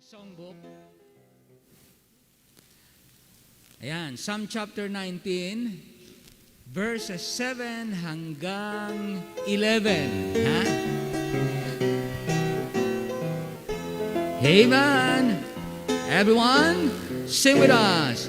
Songbook. Ayan, Psalm chapter 19, verses 7 hanggang 11. Ha? Hey man, everyone, sing with us.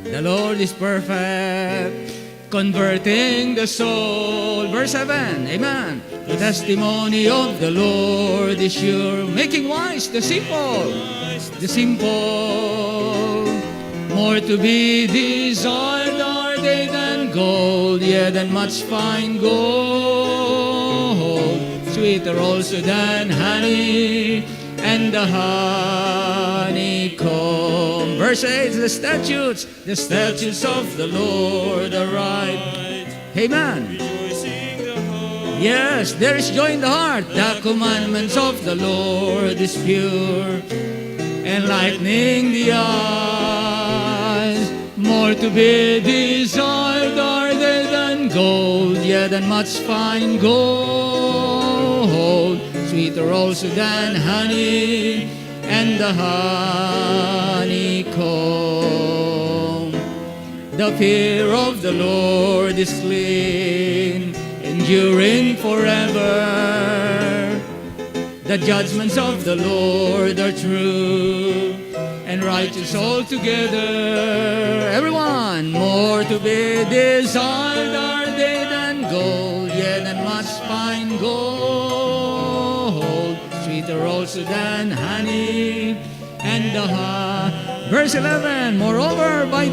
The Lord is perfect, converting the soul. Verse 7, amen. The testimony of the Lord is sure, making wise the simple. The simple, more to be desired are they than gold, yea, than much fine gold. Sweeter also than honey and the honeycomb. Verse 8, the statutes of the Lord are right. Amen. Yes, there is joy in the heart. The commandments of the Lord is pure, enlightening the eyes. More to be desired are they than gold, yea, than much fine gold. Sweeter also than honey and the honeycomb. The fear of the Lord is clean, enduring forever. The judgments of the Lord are true and righteous altogether. Everyone, more to be desired are they than gold, yea, than much fine gold. Sweeter also than honey and the Verse 11, moreover by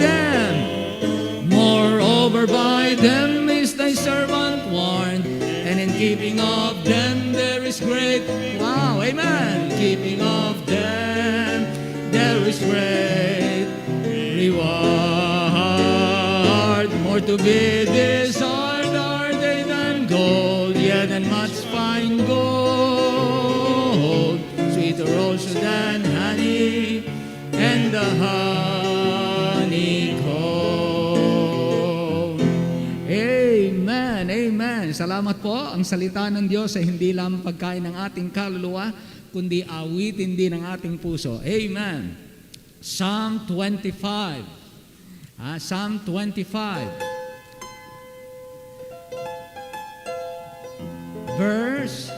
them is thy servant warned, and in keeping of them there is great, wow, amen, keeping of them there is great reward. More to be desired are they than gold, yea, than much fine gold. Sweeter also than honey and the honeycomb. Amen, amen. Salamat po. Ang salita ng Diyos ay hindi lamang pagkain ng ating kaluluwa, kundi awitin din ng ating puso. Amen. Psalm 25. Psalm 25. Verse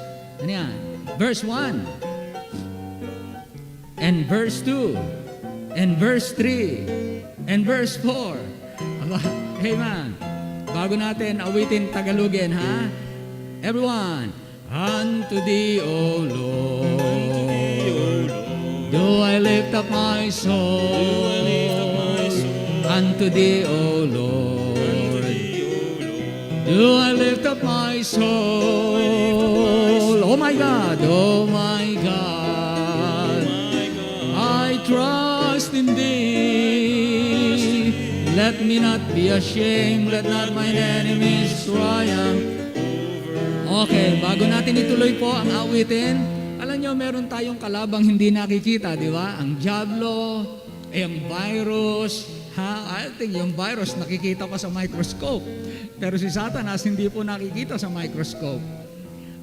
1. And verse 2. And verse 3. And verse 4. Amen. Bago natin awitin Tagalogin, ha? Everyone. Unto thee, O Lord, do I lift up my soul. Unto thee, O Lord, do I lift up my soul. Oh my God, I trust in thee. Let me not be ashamed, let not mine enemies triumph. Okay, bago natin ituloy po ang awitin, alam nyo, meron tayong kalabang hindi nakikita, di ba? Ang diablo, ang virus, I think yung virus nakikita pa sa microscope. Pero si Satanas hindi po nakikita sa microscope.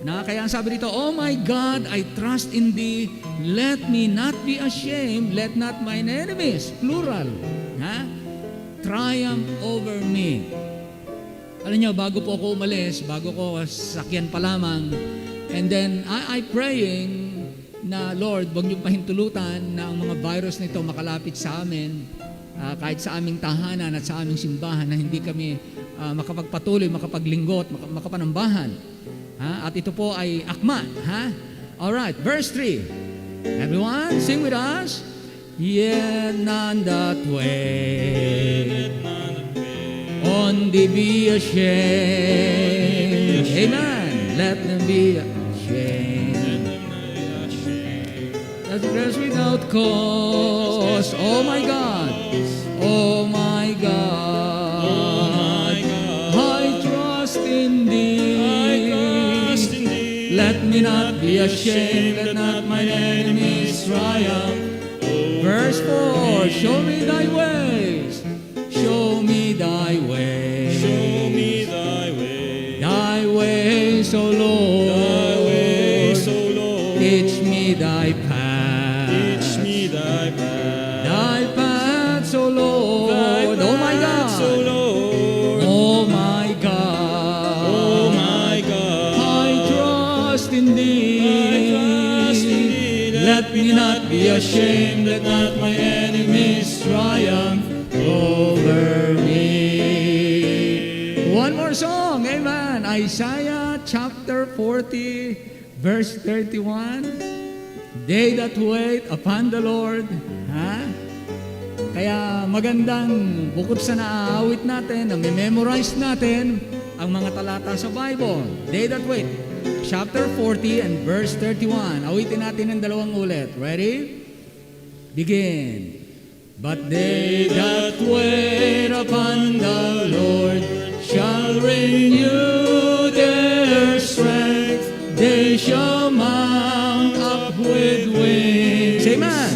Kaya ang sabi dito, oh my God, I trust in thee. Let me not be ashamed. Let not mine enemies, plural, triumph over me. Alam nyo, bago po ako umalis, bago ko sakyan pa lamang, and then I praying na, Lord, huwag niyo pahintulutan na ang mga virus nito makalapit sa amin, kahit sa aming tahanan at sa aming simbahan, na hindi kami makapagpatuloy, makapaglinggot, makapanambahan. At ito po ay akma. Alright, verse 3. Everyone, sing with us. Yet none that way on thee be ashamed. Amen. Let them be ashamed. That rest without cause. Oh my God. Oh my God. I trust in thee. Let me not be ashamed. Let not mine enemies triumph. Verse 4. Show me thy ways. Show me thy way. Show me thy way. Thy ways, O Lord. Thy ways, O Lord. Teach me not be ashamed, let not my enemies triumph over me. One more song, amen. Isaiah chapter 40, verse 31. They that wait upon the Lord, Kaya magandang bukod sa naaawit natin, na memorize natin ang mga talata sa Bible. They that wait, chapter 40 and verse 31. Awitin natin ang dalawang ulit. Ready? Begin. But they that wait upon the Lord shall renew their strength. They shall mount up with wings. Amen.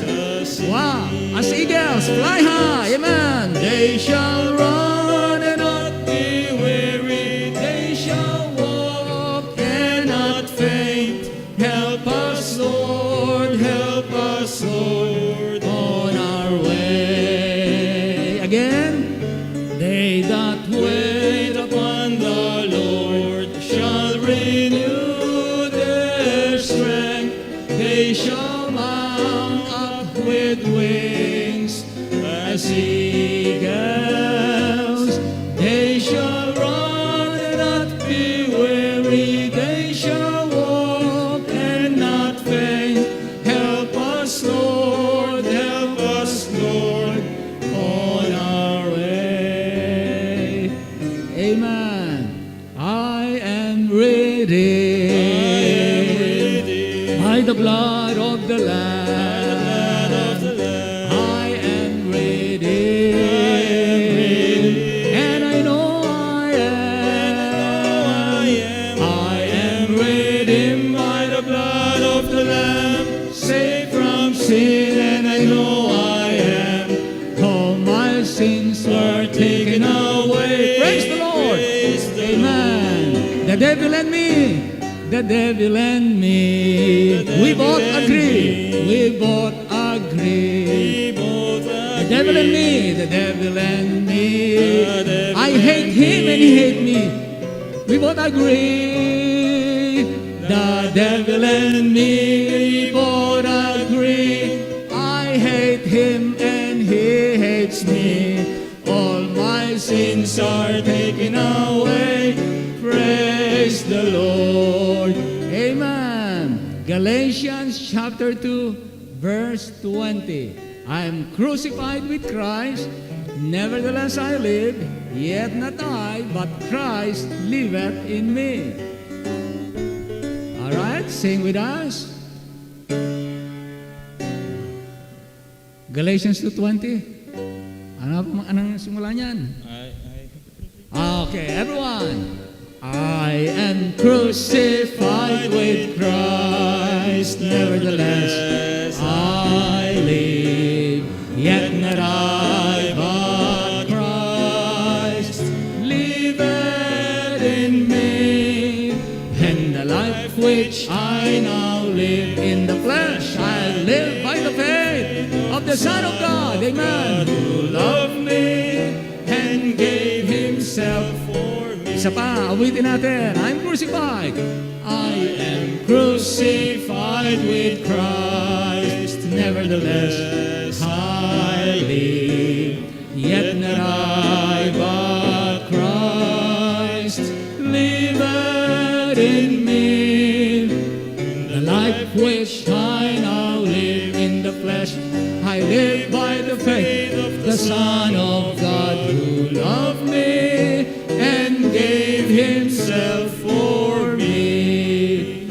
Wow. As eagles, fly high. Amen. They shall run and not be weary. They shall walk and not faint. Help us, Lord. Help us, Lord, on our way. Again. They that wait upon the Lord shall renew their strength. They shall mount up with wings as eagles. They shall run and not be weary. They shall walk and not faint. Help us, Lord. Help us, Lord, on our way. Amen. I am ready. By the blood of the Lamb, I am ready, and I know I am ready by the blood of the Lamb, saved from sin, and I know I am. All my sins were taken away. Praise the Lord. Amen. The devil and me. The devil and me, we both agree. We both agree. The devil and me, the devil and me. I hate him and he hate me. We both agree. The devil and me, we both agree. I hate him and he hates me. All my sins are taken away. Praise the Lord. Amen. Galatians chapter 2, verse 20. I am crucified with Christ. Nevertheless I live, yet not I, but Christ liveth in me. All right, sing with us. Galatians 2:20. Anong simula niyan? Okay, everyone. I am crucified with Christ, nevertheless I live, yet not I, but Christ liveth in me. And the life which I now live in the flesh, I live by the faith of the Son of God, amen, who loved me and gave himself for me. Isa pa, awitin natin. I'm crucified. I am crucified with Christ. Nevertheless, I live. Yet not I, but Christ liveth in me. The life which I now live in the flesh, I live by the faith of the Son of God, who loved me and gave himself for me.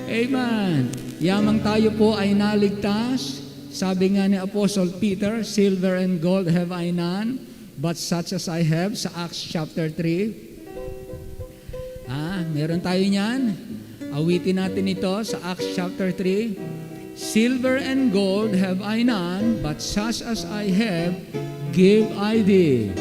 Amen. Yamang tayo po ay naligtas. Sabi nga ni Apostle Peter, silver and gold have I none, but such as I have, sa Acts chapter 3. Meron tayo niyan. Awitin natin ito sa Acts chapter 3. Silver and gold have I none, but such as I have, give I thee.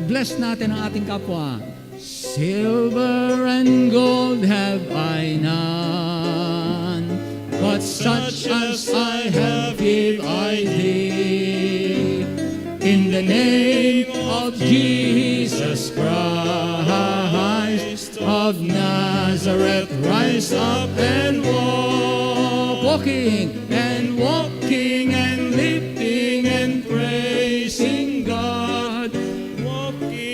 Bless natin ang ating kapwa. Silver and gold have I none, but such as I have give I thee. In the name of Jesus Christ of Nazareth, rise up and walk. walking and lifting and praising God.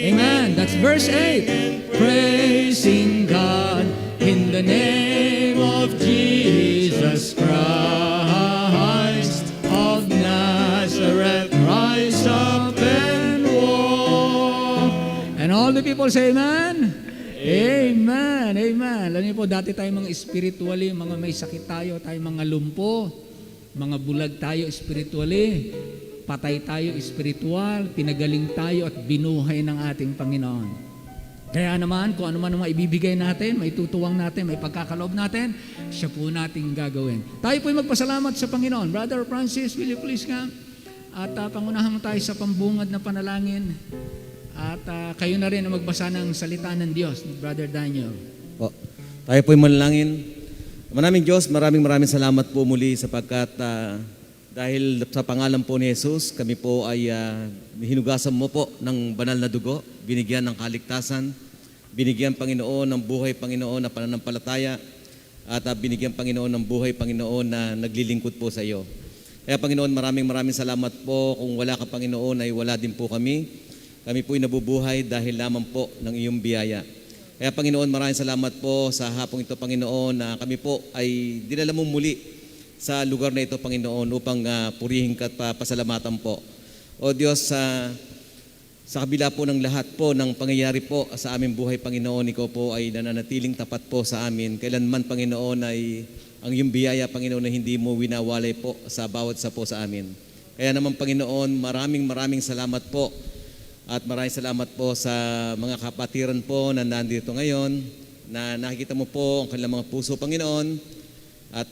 Amen. That's verse 8. Praising God in the name of Jesus Christ of Nazareth, rise up and walk. And all the people say amen? Amen. Amen. Alam niyo po, dati tayo mga spiritually, mga may sakit tayo mga lumpo, mga bulag tayo spiritually, patay tayo spiritual, pinagaling tayo at binuhay ng ating Panginoon. Kaya naman, kung ano man ang maibibigay natin, may tutuwang natin, may pagkakaloob natin, siya po nating gagawin. Tayo po'y magpasalamat sa Panginoon. Brother Francis, will you please come? At pangunahan mo tayo sa pambungad na panalangin. At kayo na rin ang magbasa ng salita ng Diyos, Brother Daniel. Po. Tayo po'y manalangin. Maraming Diyos, maraming salamat po muli sapagkat dahil sa pangalan po ni Jesus, kami po ay hinugasan mo po ng banal na dugo, binigyan ng kaligtasan, binigyan Panginoon ng buhay Panginoon na pananampalataya, at binigyan Panginoon ng buhay Panginoon na naglilingkod po sa iyo. Kaya Panginoon, maraming salamat po. Kung wala ka Panginoon ay wala din po kami. Kami po'y nabubuhay dahil lamang po ng iyong biyaya. Kaya Panginoon, maraming salamat po sa hapong ito Panginoon na kami po ay dinala mo muli sa lugar na ito, Panginoon, upang purihin ka at pasalamatan po. O Diyos, sa kabila po ng lahat po ng pangyayari po sa aming buhay, Panginoon, ikaw po ay nananatiling tapat po sa amin. Kailanman, Panginoon, ay ang iyong biyaya, Panginoon, na hindi mo winawalay po sa bawat sa po sa amin. Kaya naman, Panginoon, maraming salamat po. At maraming salamat po sa mga kapatiran po na nandito ngayon, na nakikita mo po ang kanilang mga puso, Panginoon. At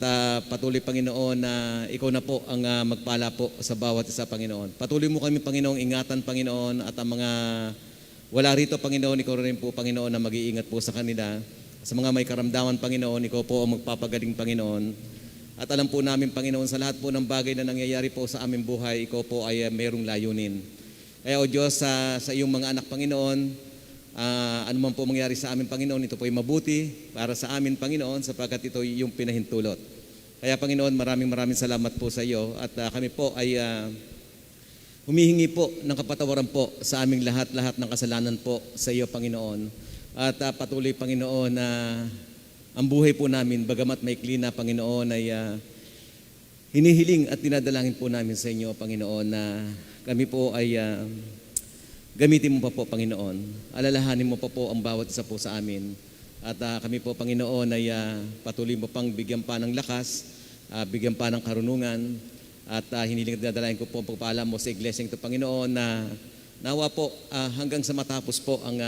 patuloy, Panginoon, na ikaw na po ang magpala po sa bawat isa, Panginoon. Patuloy mo kami, Panginoon, ingatan, Panginoon, at ang mga wala rito, Panginoon, ikaw rin po, Panginoon, na mag-iingat po sa kanila. Sa mga may karamdaman, Panginoon, ikaw po ang magpapagaling, Panginoon. At alam po namin, Panginoon, sa lahat po ng bagay na nangyayari po sa aming buhay, ikaw po ay mayroong layunin. Kaya, O Diyos, sa iyong mga anak, Panginoon, ano man po mangyari sa amin, Panginoon, ito po ay mabuti para sa amin, Panginoon, sapagkat ito yung pinahintulot. Kaya, Panginoon, maraming salamat po sa iyo. At kami po ay humihingi po ng kapatawaran po sa aming lahat ng kasalanan po sa iyo, Panginoon. At patuloy, Panginoon, na ang buhay po namin, bagamat maikli na, Panginoon, ay hinihiling at dinadalangin po namin sa inyo, Panginoon, na kami po ay gamitin mo pa po, Panginoon. Alalahanin mo pa po ang bawat isa po sa amin. At kami po, Panginoon, ay patuloy mo pang bigyan pa ng lakas, bigyan pa ng karunungan, at hiniling at dadalahin ko po ang pagpaalam mo sa iglesia ito, Panginoon, na nawa po hanggang sa matapos po ang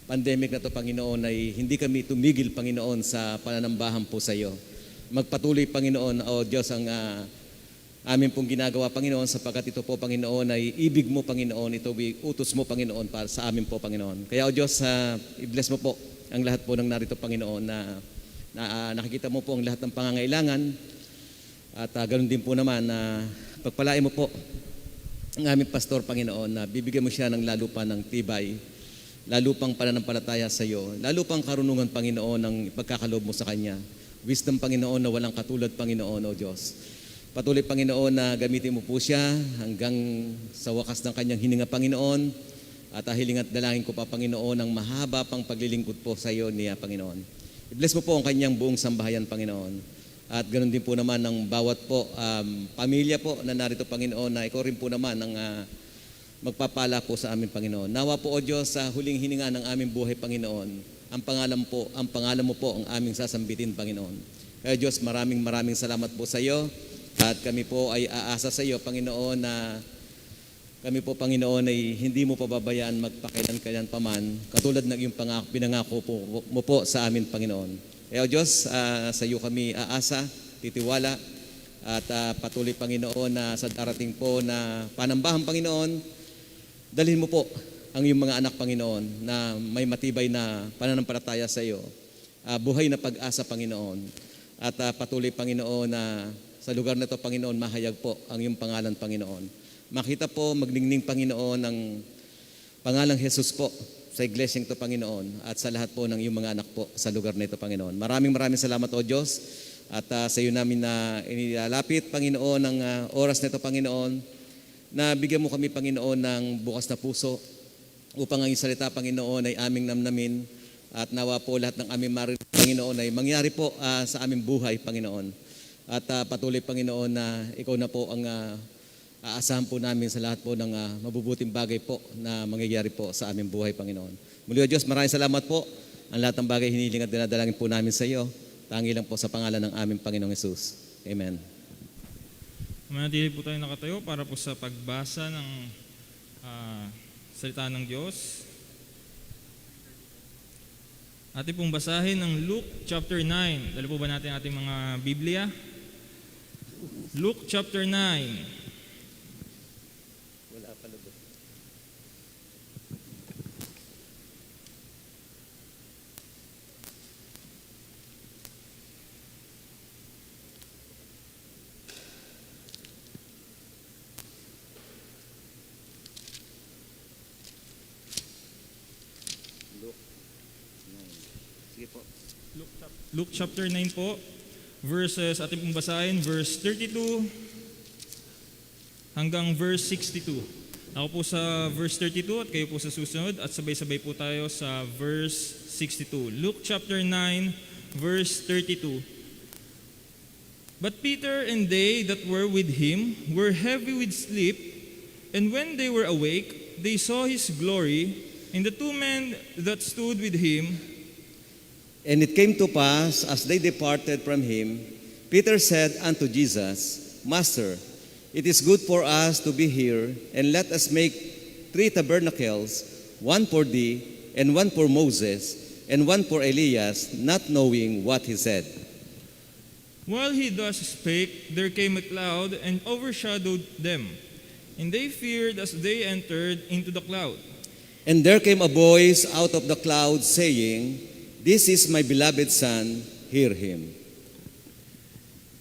pandemic na ito, Panginoon, ay hindi kami tumigil, Panginoon, sa pananambahan po sa iyo. Magpatuloy, Panginoon, O Diyos, ang amin pong ginagawa, Panginoon, sapagkat ito po, Panginoon, ay ibig mo, Panginoon, ito utos mo, Panginoon, para sa amin po, Panginoon. Kaya, O Diyos, i-bless mo po ang lahat po ng narito, Panginoon, na nakikita mo po ang lahat ng pangangailangan, at ganoon din po naman na pagpalain mo po ang aming pastor, Panginoon, na bibigyan mo siya ng lalo pa ng tibay, lalo pang pananampalataya sa iyo, lalo pang karunungan, Panginoon, ng pagkakaloob mo sa kanya. Wisdom, Panginoon, na walang katulad, Panginoon, O Diyos. Patuloy, Panginoon, na gamitin mo po siya hanggang sa wakas ng kanyang hininga, Panginoon. At hiling at dalangin ko pa, Panginoon, ang mahaba pang paglilingkod po sa iyo niya, Panginoon. I-bless mo po ang kanyang buong sambahayan, Panginoon. At ganoon din po naman ang bawat po pamilya po na narito, Panginoon, na ikaw rin po naman ang magpapala po sa amin, Panginoon. Nawa po, O Diyos, sa huling hininga ng aming buhay, Panginoon, ang pangalan mo po ang aming sasambitin, Panginoon. Kaya Diyos, maraming salamat po sa iyo. At kami po ay aasa sa iyo, Panginoon, na kami po, Panginoon, ay hindi mo pababayaan magpakailan paman, katulad ng iyong pinangako mo po sa amin, Panginoon. Kaya, O Diyos, sa iyo kami aasa, titiwala, at patuloy, Panginoon, na sa darating po na panambahan, Panginoon, dalhin mo po ang iyong mga anak, Panginoon, na may matibay na pananampalataya sa iyo, buhay na pag-asa, Panginoon. At patuloy, Panginoon, na sa lugar na ito, Panginoon, mahayag po ang iyong pangalan, Panginoon. Makita po, magningning, Panginoon, ng pangalang Jesus po sa iglesia ito, Panginoon, at sa lahat po ng iyong mga anak po sa lugar na ito, Panginoon. Maraming salamat, O Diyos. At sa iyo namin na inilalapit, Panginoon, ng oras na ito, Panginoon, na bigyan mo kami, Panginoon, ng bukas na puso upang ang iyong salita, Panginoon, ay aming namnamin at nawa po lahat ng aming marinig, Panginoon, ay mangyari po sa aming buhay, Panginoon. At patuloy, Panginoon, na ikaw na po ang aasahan po namin sa lahat po ng mabubuting bagay po na mangyayari po sa aming buhay, Panginoon. Muli, O Diyos, maraming salamat po. Ang lahat ng bagay hinihiling at dinadalangin po namin sa iyo. Tangi lang po sa pangalan ng aming Panginoong Hesus. Amen. Manatili po tayo nakatayo para po sa pagbasa ng salita ng Diyos. Atin pong basahin ng Luke chapter 9. Dali po ba natin ating mga Biblia? Luke chapter 9. Wala pa lubos. Sige po. Luke chapter 9 po. Verses, atin pong basahin, verse 32 hanggang verse 62. Ako po sa verse 32 at kayo po sa susunod at sabay-sabay po tayo sa verse 62. Luke chapter 9, verse 32. But Peter and they that were with him were heavy with sleep, and when they were awake, they saw his glory, and the two men that stood with him. And it came to pass, as they departed from him, Peter said unto Jesus, Master, it is good for us to be here, and let us make 3 tabernacles, one for thee, and one for Moses, and one for Elias, not knowing what he said. While he thus spake, there came a cloud and overshadowed them, and they feared as they entered into the cloud. And there came a voice out of the cloud, saying, This is my beloved Son, hear him.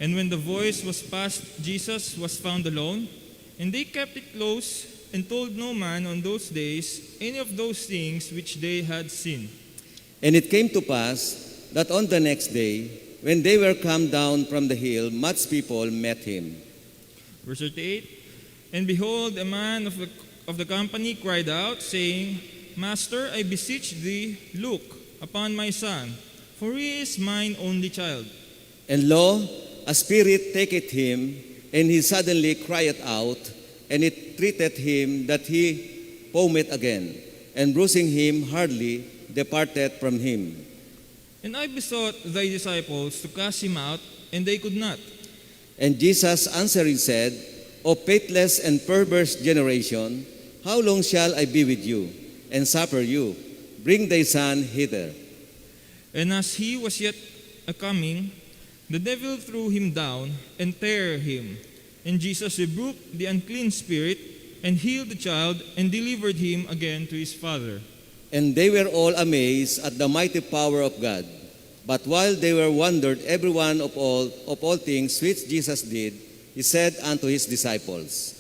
And when the voice was past, Jesus was found alone, and they kept it close, and told no man on those days any of those things which they had seen. And it came to pass that on the next day, when they were come down from the hill, much people met him. Verse 38, And behold, a man of the company cried out, saying, Master, I beseech thee, look upon my son, for he is mine only child. And lo, a spirit taketh him, and he suddenly crieth out, and it treated him that he foamed again, and bruising him hardly departed from him. And I besought thy disciples to cast him out, and they could not. And Jesus answering said, O faithless and perverse generation, how long shall I be with you, and suffer you? Bring thy son hither. And as he was yet a-coming, the devil threw him down and tear him. And Jesus rebuked the unclean spirit, and healed the child, and delivered him again to his father. And they were all amazed at the mighty power of God. But while they were wondered every one of all things which Jesus did, he said unto his disciples,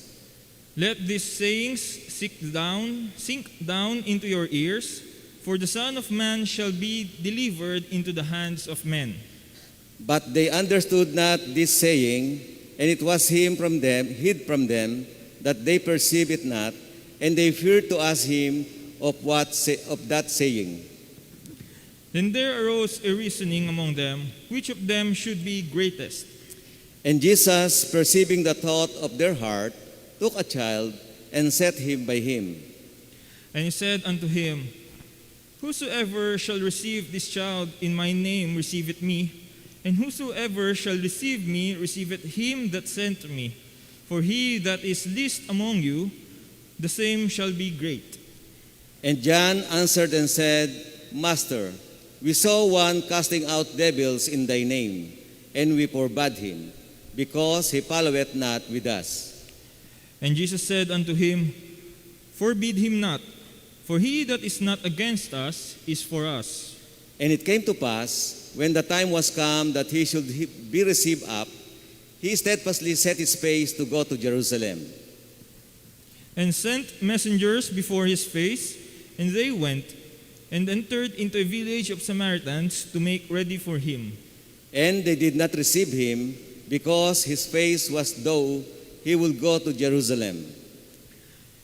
Let these sayings sink down into your ears, for the Son of Man shall be delivered into the hands of men. But they understood not this saying, and it was hid from them, that they perceived it not, and they feared to ask him of that saying. Then there arose a reasoning among them, which of them should be greatest. And Jesus, perceiving the thought of their heart, took a child, and set him by him. And he said unto him, Whosoever shall receive this child in my name receiveth me, and whosoever shall receive me receiveth him that sent me. For he that is least among you, the same shall be great. And John answered and said, Master, we saw one casting out devils in thy name, and we forbade him, because he followeth not with us. And Jesus said unto him, Forbid him not, for he that is not against us is for us. And it came to pass, when the time was come that he should be received up, he steadfastly set his face to go to Jerusalem. And sent messengers before his face, and they went, and entered into a village of Samaritans to make ready for him. And they did not receive him, because his face was though he would go to Jerusalem.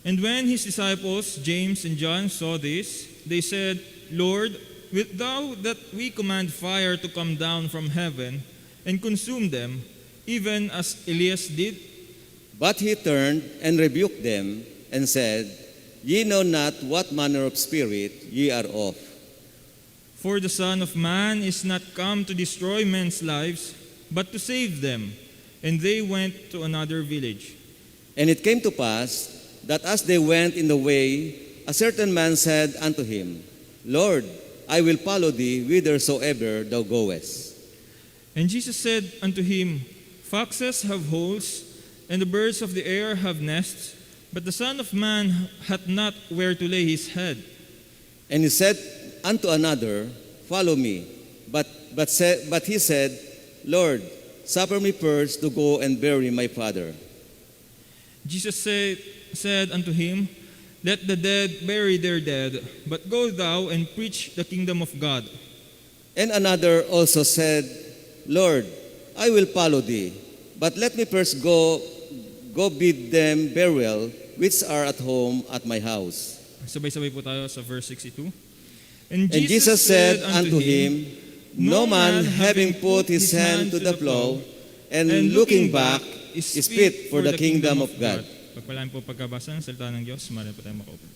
And when his disciples, James and John, saw this, they said, Lord, wilt thou that we command fire to come down from heaven and consume them, even as Elias did? But he turned and rebuked them, and said, Ye know not what manner of spirit ye are of. For the Son of Man is not come to destroy men's lives, but to save them. And they went to another village. And it came to pass, that as they went in the way, a certain man said unto him, Lord, I will follow thee whithersoever thou goest. And Jesus said unto him, Foxes have holes, and the birds of the air have nests, but the Son of Man hath not where to lay his head. And he said unto another, Follow me. But he said, Lord, suffer me first to go and bury my father. Jesus said unto him, Let the dead bury their dead, but go thou and preach the kingdom of God. And another also said, Lord, I will follow thee, but let me first go bid them burial, which are at home at my house. Sabay-sabay po tayo sa verse 62. And Jesus said unto him, No man having put his hand to the plow, and looking back, is fit for the kingdom of God. Pagpalaan po pagkabasa ng salita ng Diyos, maraming po tayo makaupo.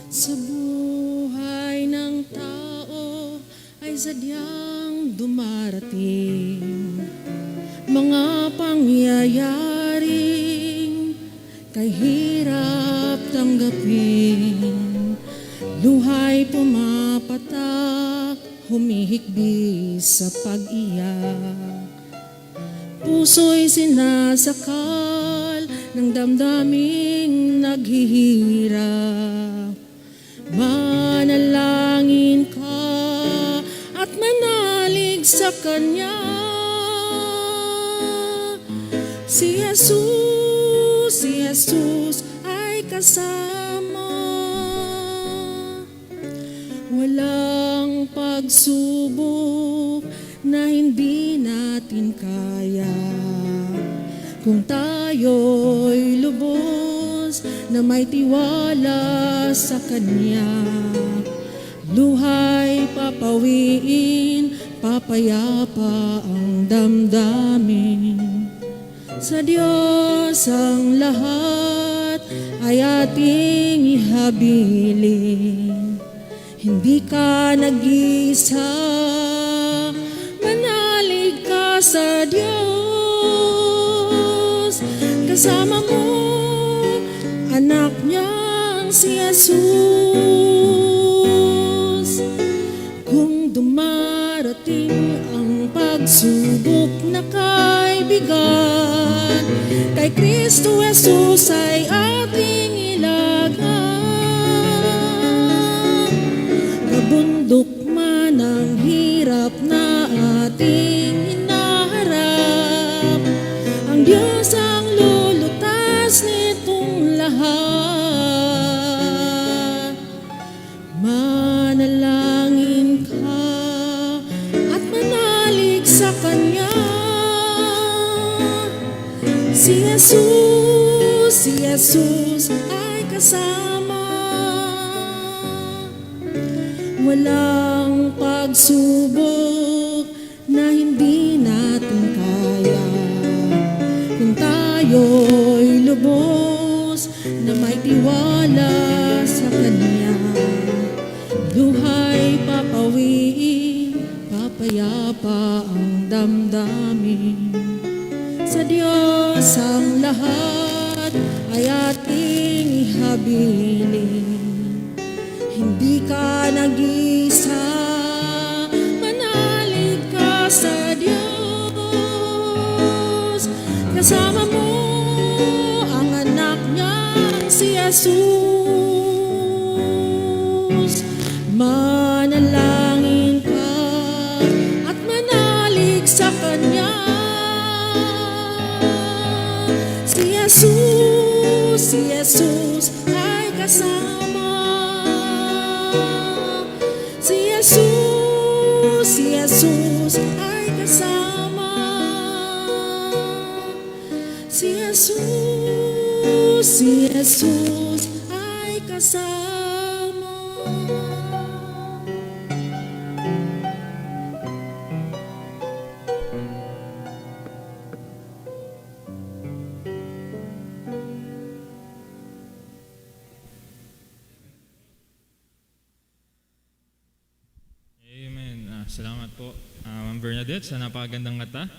Sa buhay ng tao ay sadyang dumarating mga pangyayaring kay hirap tanggapin. Luhay pumapatak, humihikbi sa pag-iyak. Puso'y sinasakal ng damdaming naghihirap. Manalangin ka at manalig sa Kanya. Si Jesus ay kasama. Walang pagsubok na hindi natin kaya. Kung tayo'y lubos na may tiwala sa Kanya, luhay papawiin, papayapa ang damdamin. Sa Diyos ang lahat ay ating ihabilin. Hindi ka nag-isa, manalig ka sa Diyos. Kasama mo anak niyang si Jesus. Kung dumarating ang pagsubok na kaibigan, kay Kristo Jesus ay ating ilagay. Kabundok man ang hirap na ating hinaharap, ang Diyos ang lulutas nitong lahat. Manalangin ka at manalig sa Kanya. Si Jesus ay kasama. Walang pagsubok na hindi natin kaya. Kung tayo'y lubos na may tiwala sa Kanya, luhay papawiin, papayapa ang damdamin. Sa Diyos ang lahat ay ating ihabilin. Hindi ka nag-isa, manalig ka sa Diyos. Kasama mo ang anak niyang si Jesus. Manalangin ka at manalig sa Kanya. Si Jesus ay kasama. Si Jesus ay kasama. Si Jesus ay kasama. Salamat po, Ma'am Bernadette, sa napakagandang kata.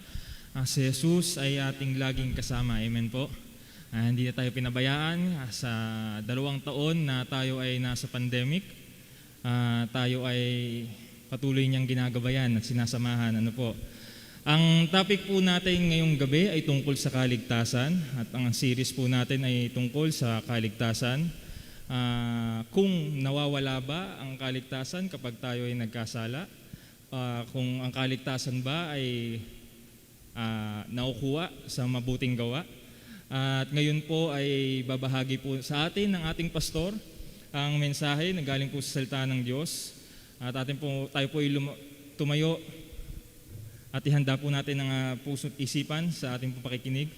Si Jesus ay ating laging kasama. Amen po. Hindi na tayo pinabayaan. Sa 2 taon na tayo ay nasa pandemic, tayo ay patuloy niyang ginagabayan at sinasamahan. Ano po? Ang topic po natin ngayong gabi ay tungkol sa kaligtasan at ang series po natin ay tungkol sa kaligtasan. Kung nawawala ba ang kaligtasan kapag tayo ay nagkasala? Kung ang kaligtasan ba ay nakukuha sa mabuting gawa. At ngayon po ay babahagi po sa atin ng ating pastor ang mensahe na galing po sa salita ng Diyos. At tayo po ay tumayo at ihanda po natin ang puso't isipan sa ating po pakikinig.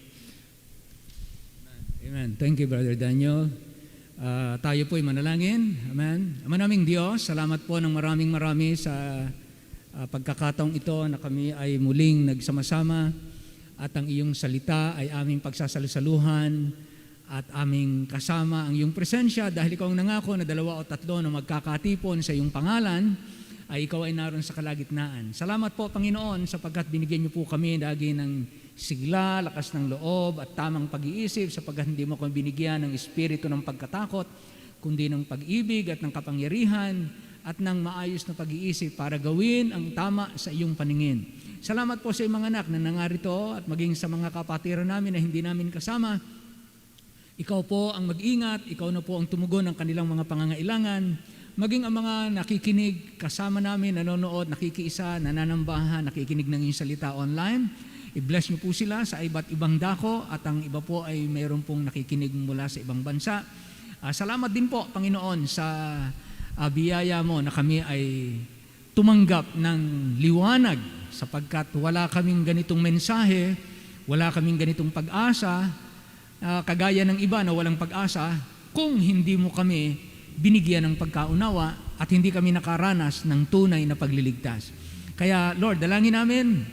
Amen. Thank you, Brother Daniel. Tayo po ay manalangin. Amen. Ama naming Diyos, salamat po ng marami sa pagkakataong ito na kami ay muling nagsama-sama at ang iyong salita ay aming pagsasalusaluhan at aming kasama ang iyong presensya dahil ikaw ang nangako na 2 o 3 na magkakatipon sa iyong pangalan ay ikaw ay naroon sa kalagitnaan. Salamat po, Panginoon, sapagkat binigyan niyo po kami lagi ng sigla, lakas ng loob at tamang pag-iisip sapagkat hindi mo kami binigyan ng espiritu ng pagkatakot kundi ng pag-ibig at ng kapangyarihan at ng maayos na pag-iisip para gawin ang tama sa iyong paningin. Salamat po sa iyong mga anak na nangarito at maging sa mga kapatiran namin na hindi namin kasama. Ikaw po ang mag-ingat, ikaw na po ang tumugon ng kanilang mga pangangailangan, maging ang mga nakikinig, kasama namin, nanonood, nakikiisa, nananambahan, nakikinig ng iyong salita online. I-bless niyo po sila sa iba't ibang dako at ang iba po ay mayroon pong nakikinig mula sa ibang bansa. Salamat din po, Panginoon, sa biyaya mo na kami ay tumanggap ng liwanag sapagkat wala kaming ganitong mensahe, wala kaming ganitong pag-asa, kagaya ng iba na walang pag-asa, kung hindi mo kami binigyan ng pagkaunawa at hindi kami nakaranas ng tunay na pagliligtas. Kaya Lord, dalangin namin,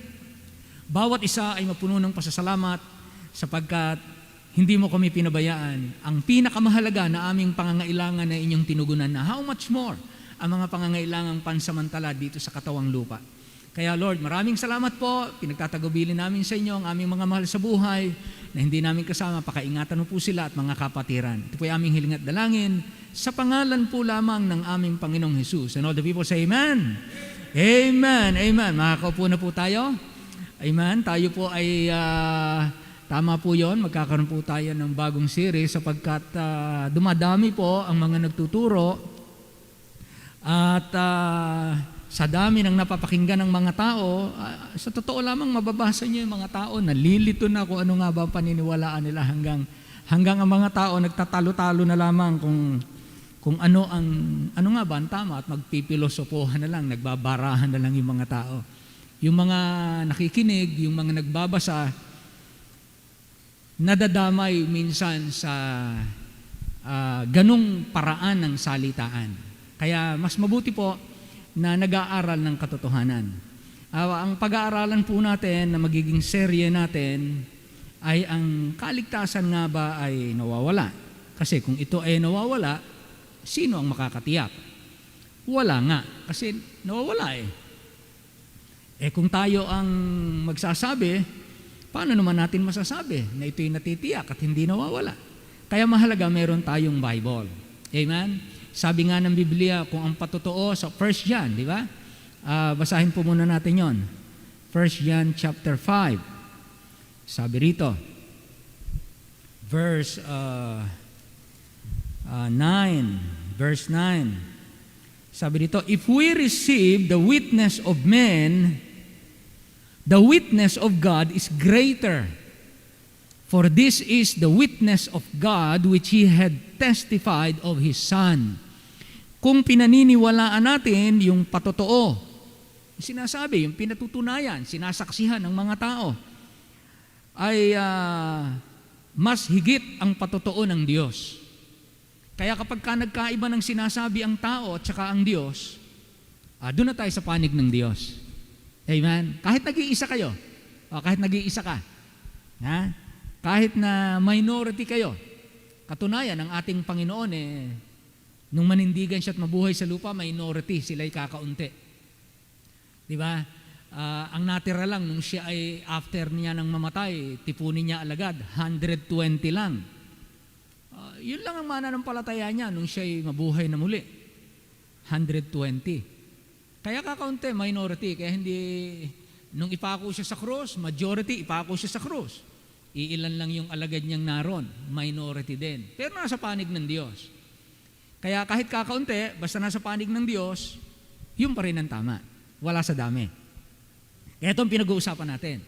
bawat isa ay mapuno ng pasasalamat sapagkat hindi mo kami pinabayaan. Ang pinakamahalaga na aming pangangailangan na inyong tinugunan na how much more ang mga pangangailangang pansamantala dito sa katawang lupa. Kaya Lord, maraming salamat po. Pinagtatagubilin namin sa inyo ang aming mga mahal sa buhay na hindi namin kasama. Pakaingatan mo po sila at mga kapatiran. Ito po ay aming hiling at dalangin sa pangalan po lamang ng aming Panginoong Jesus. And all the people say Amen. Amen. Amen. Makakaupo na po tayo. Amen. Tayo po ay tama po yon, magkakaroon po tayo ng bagong series sapagkat dumadami po ang mga nagtuturo at sa dami ng napapakinggan ng mga tao, sa totoo lamang mababasa niyo yung mga tao, nalilito na kung ano nga ba ang paniniwalaan nila hanggang ang mga tao nagtatalo-talo na lamang kung ano nga ba ang tama at magpipilosopohan na lang, nagbabarahan na lang yung mga tao. Yung mga nakikinig, yung mga nagbabasa, nadadamay minsan sa ganung paraan ng salitaan. Kaya mas mabuti po na nag-aaral ng katotohanan. Ang pag-aaralan po natin na magiging serye natin ay ang kaligtasan nga ba ay nawawala. Kasi kung ito ay nawawala, sino ang makakatiyak? Wala nga, kasi nawawala eh. Kung tayo ang magsasabi, paano naman natin masasabi na ito'y natitiyak at hindi nawawala? Kaya mahalaga meron tayong Bible. Amen? Sabi nga ng Biblia, kung ang patotoo sa 1 John, di ba? Basahin po muna natin yon. 1 John chapter 5. Sabi rito, verse 9. Sabi dito, if we receive the witness of men, the witness of God is greater. For this is the witness of God which He had testified of His Son. Kung pinaniniwalaan natin yung patotoo, sinasabi, yung pinatutunayan, sinasaksihan ng mga tao, ay mas higit ang patotoo ng Diyos. Kaya kapag ka nagkaiba ng sinasabi ang tao at saka ang Diyos, doon na tayo sa panig ng Diyos. Amen? Kahit nag-iisa kayo, kahit nag-iisa ka, kahit na minority kayo, katunayan ng ating Panginoon, nung manindigan siya at mabuhay sa lupa, minority, sila'y kakaunti. Di ba? Ang natira lang, nung siya ay after niya nang mamatay, tipunin niya alagad, 120 lang. Yun lang ang mananampalataya niya nung siya ay mabuhay na muli. 120. Kaya kakaunti, minority. Kaya hindi, nung ipako siya sa cross, majority, ipako siya sa cross. Iilan lang yung alagad niyang naroon, minority din. Pero nasa panig ng Diyos. Kaya kahit kakaunti, basta nasa panig ng Diyos, yun pa rin ang tama. Wala sa dami. Kaya ito ang pinag-uusapan natin.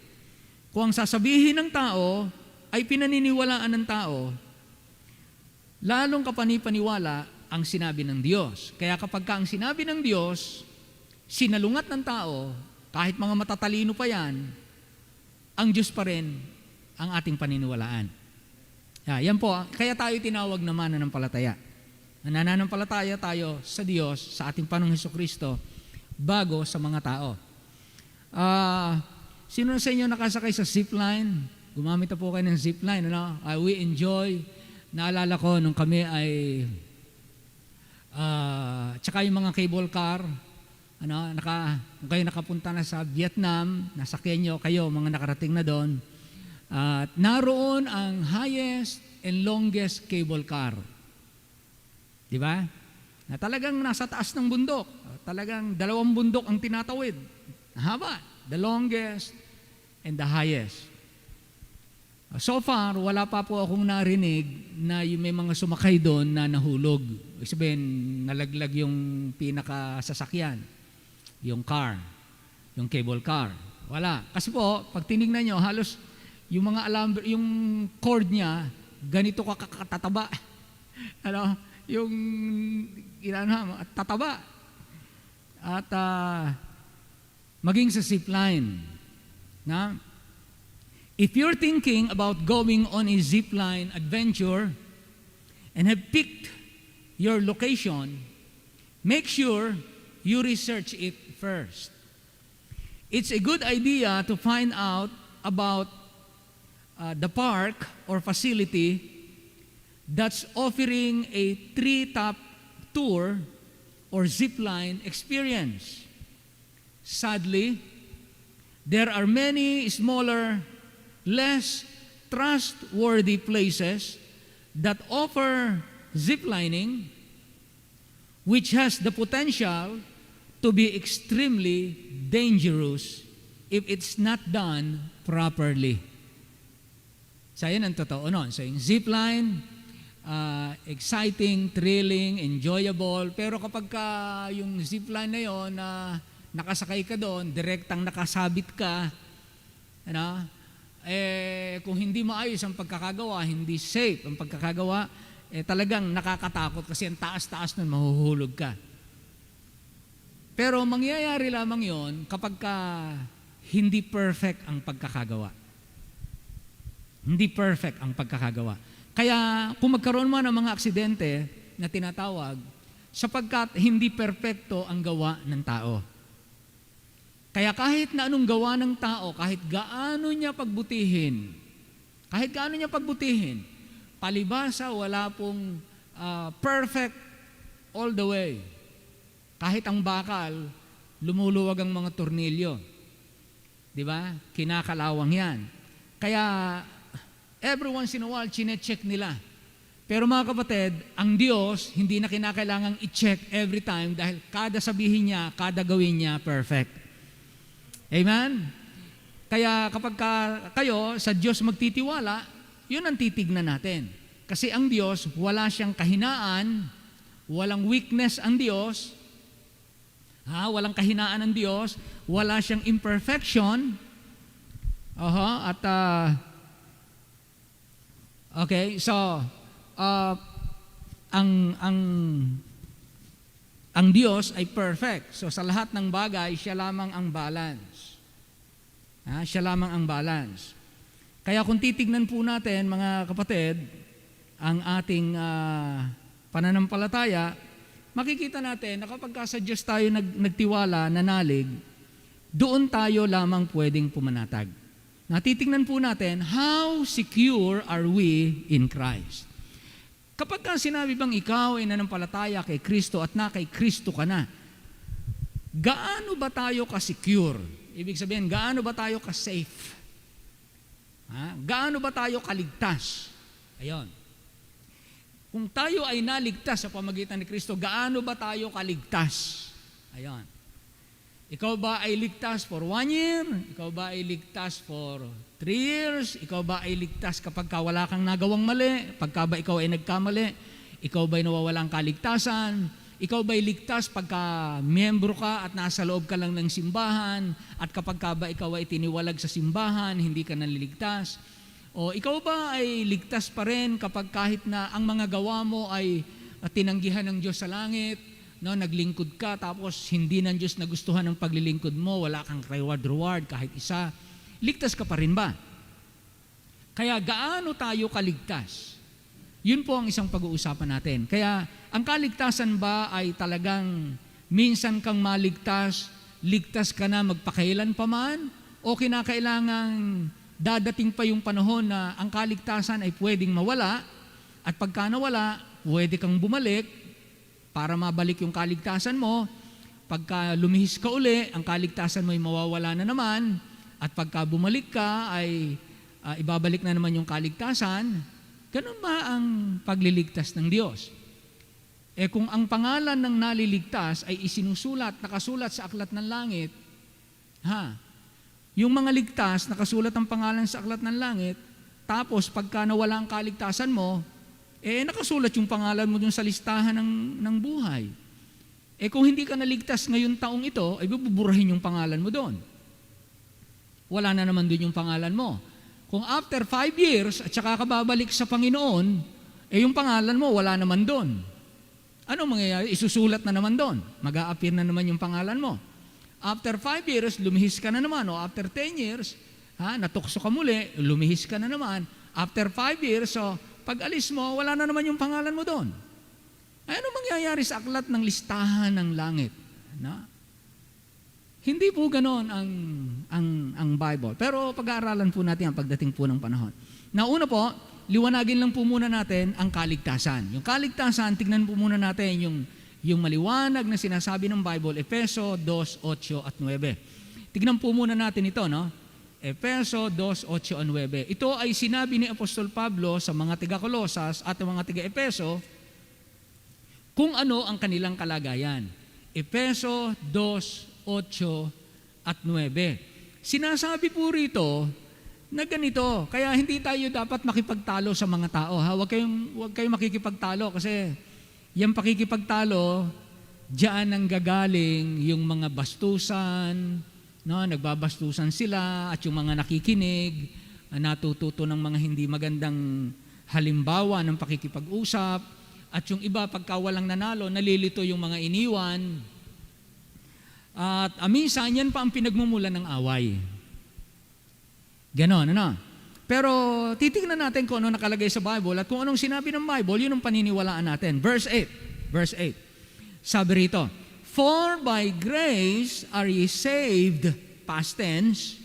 Kung ang sasabihin ng tao ay pinaniniwalaan ng tao, lalong kapanipaniwala ang sinabi ng Diyos. Kaya kapag ang sinabi ng Diyos, sinalungat ng tao, kahit mga matatalino pa yan, ang Diyos pa rin ang ating paniniwalaan. Yan po, kaya tayo tinawag na mananampalataya. Nananampalataya tayo sa Diyos, sa ating Panginoong Hesukristo, bago sa mga tao. Sino sa inyo nakasakay sa zipline? Gumamit na po kayo ng zipline. We enjoy. Naalala ko nung kami ay tsaka yung mga cable car, kung kayo nakapunta na sa Vietnam, nasakyan nyo kayo, mga nakarating na doon, at naroon ang highest and longest cable car. Di ba? Na talagang nasa taas ng bundok. Talagang 2 bundok ang tinatawid. Haba. The longest and the highest. So far, wala pa po akong narinig na yung may mga sumakay doon na nahulog. Ibig sabihin, nalaglag yung pinakasasakyan. Yung car. Yung cable car. Wala. Kasi po, pag tinignan nyo, halos yung mga yung cord niya, ganito kakatataba. Yung tataba. At maging sa zipline. If you're thinking about going on a zipline adventure and have picked your location, make sure you research it first. It's a good idea to find out about the park or facility that's offering a treetop tour or zipline experience. Sadly, there are many smaller, less trustworthy places that offer ziplining, which has the potential to be extremely dangerous if it's not done properly. So yan ang totoo nun. So yung zipline, exciting, thrilling, enjoyable, pero kapag yung zipline na yun, nakasakay ka doon, direktang nakasabit ka, kung hindi maayos ang pagkakagawa, hindi safe ang pagkakagawa, talagang nakakatakot kasi ang taas-taas nun, mahuhulog ka. Pero mangyayari lamang yon kapag hindi perfect ang pagkakagawa. Hindi perfect ang pagkakagawa. Kaya kung magkaroon man ng mga aksidente na tinatawag, sapagkat hindi perpekto ang gawa ng tao. Kaya kahit na anong gawa ng tao, kahit gaano niya pagbutihin, palibasa wala pong perfect all the way. Kahit ang bakal, lumuluwag ang mga tornilyo. Di ba? Kinakalawang yan. Kaya every once in a while, chinecheck nila Pero mga kapatid, ang Diyos, hindi na kinakailangang i-check every time dahil kada sabihin niya, kada gawin niya, perfect. Amen? Kaya kapag kayo sa Diyos magtitiwala, yun ang titignan natin. Kasi ang Diyos, wala siyang kahinaan, walang weakness ang Diyos, walang kahinaan ang Diyos, wala siyang imperfection. Okay, so ang Diyos ay perfect. So sa lahat ng bagay, siya lamang ang balance. Siya lamang ang balance. Kaya kung titignan po natin, mga kapatid, ang ating pananampalataya, makikita natin na kapag sa Diyos tayo nagtiwala, nanalig, doon tayo lamang pwedeng pumanatag. Natitignan po natin, how secure are we in Christ? Kapag sinabi bang ikaw ay nanampalataya kay Kristo at na kay Kristo ka na, gaano ba tayo ka-secure? Ibig sabihin, gaano ba tayo ka-safe? Gaano ba tayo kaligtas? Ayon. Kung tayo ay naligtas sa pamagitan ni Kristo, gaano ba tayo kaligtas? Ayon. Ikaw ba ay ligtas for 1 year? Ikaw ba ay ligtas for 3 years? Ikaw ba ay ligtas kapag wala kang nagawang mali? Pagka ba ikaw ay nagkamali? Ikaw ba ay nawawalang kaligtasan? Ikaw ba ay ligtas pagka miyembro ka at nasa loob ka lang ng simbahan? At kapag ba ikaw ay tiniwalag sa simbahan, hindi ka naliligtas? O ikaw ba ay ligtas pa rin kapag kahit na ang mga gawa mo ay tinanggihan ng Diyos sa langit, no, naglingkod ka tapos hindi ng Diyos nagustuhan ng paglilingkod mo, wala kang reward kahit isa, ligtas ka pa rin ba? Kaya gaano tayo kaligtas? Yun po ang isang pag-uusapan natin. Kaya ang kaligtasan ba ay talagang minsan kang maligtas, ligtas ka na magpakailan pa man, o kinakailangang dadating pa yung panahon na ang kaligtasan ay pwedeng mawala, at pagka nawala, pwede kang bumalik para mabalik yung kaligtasan mo. Pagka lumihis ka uli, ang kaligtasan mo ay mawawala na naman, at pagka bumalik ka ay ibabalik na naman yung kaligtasan. Ganun ba ang pagliligtas ng Diyos? Kung ang pangalan ng naliligtas ay nakasulat sa aklat ng langit, yung mga ligtas, nakasulat ang pangalan sa aklat ng langit, tapos pagka nawala ang kaligtasan mo, nakasulat yung pangalan mo dun sa listahan ng buhay. Kung hindi ka naligtas ngayon taong ito, ay buburahin yung pangalan mo doon. Wala na naman dun yung pangalan mo. Kung after 5 years, at saka ka babalik sa Panginoon, yung pangalan mo, wala naman doon. Ano mangyayari? Isusulat na naman doon. Mag-a-appear na naman yung pangalan mo. After 5 years, lumihis ka na naman. O after 10 years, natukso ka muli, lumihis ka na naman. After 5 years, so pag alis mo, wala na naman yung pangalan mo doon. Ano mangyayari sa aklat ng listahan ng langit? Hindi po ganoon ang Bible. Pero pag-aaralan po natin ang pagdating po ng panahon. Nauna po, liwanagin lang po muna natin ang kaligtasan. Yung kaligtasan, tignan po muna natin yung maliwanag na sinasabi ng Bible, Efeso 2:8 at 9. Tignan po muna natin ito, no? Efeso 2:8 at 9. Ito ay sinabi ni Apostol Pablo sa mga taga-Kolosas at mga taga-Efeso kung ano ang kanilang kalagayan. Efeso 2:8 at 9. Sinasabi po rito na ganito, kaya hindi tayo dapat makipagtalo sa mga tao. Huwag kayong makikipagtalo kasi yung pakikipagtalo, diyan ang gagaling yung mga bastusan, no? Nagbabastusan sila, at yung mga nakikinig, natututo ng mga hindi magandang halimbawa ng pakikipag-usap, at yung iba pagka walang nanalo, nalilito yung mga iniwan. At minsan, yan pa ang pinagmumulan ng away. Ganon, ano? Pero titingnan natin kung ano nakalagay sa Bible at kung anong sinabi ng Bible, yun ang paniniwalaan natin. Verse 8. Sabi rito, for by grace are ye saved, past tense.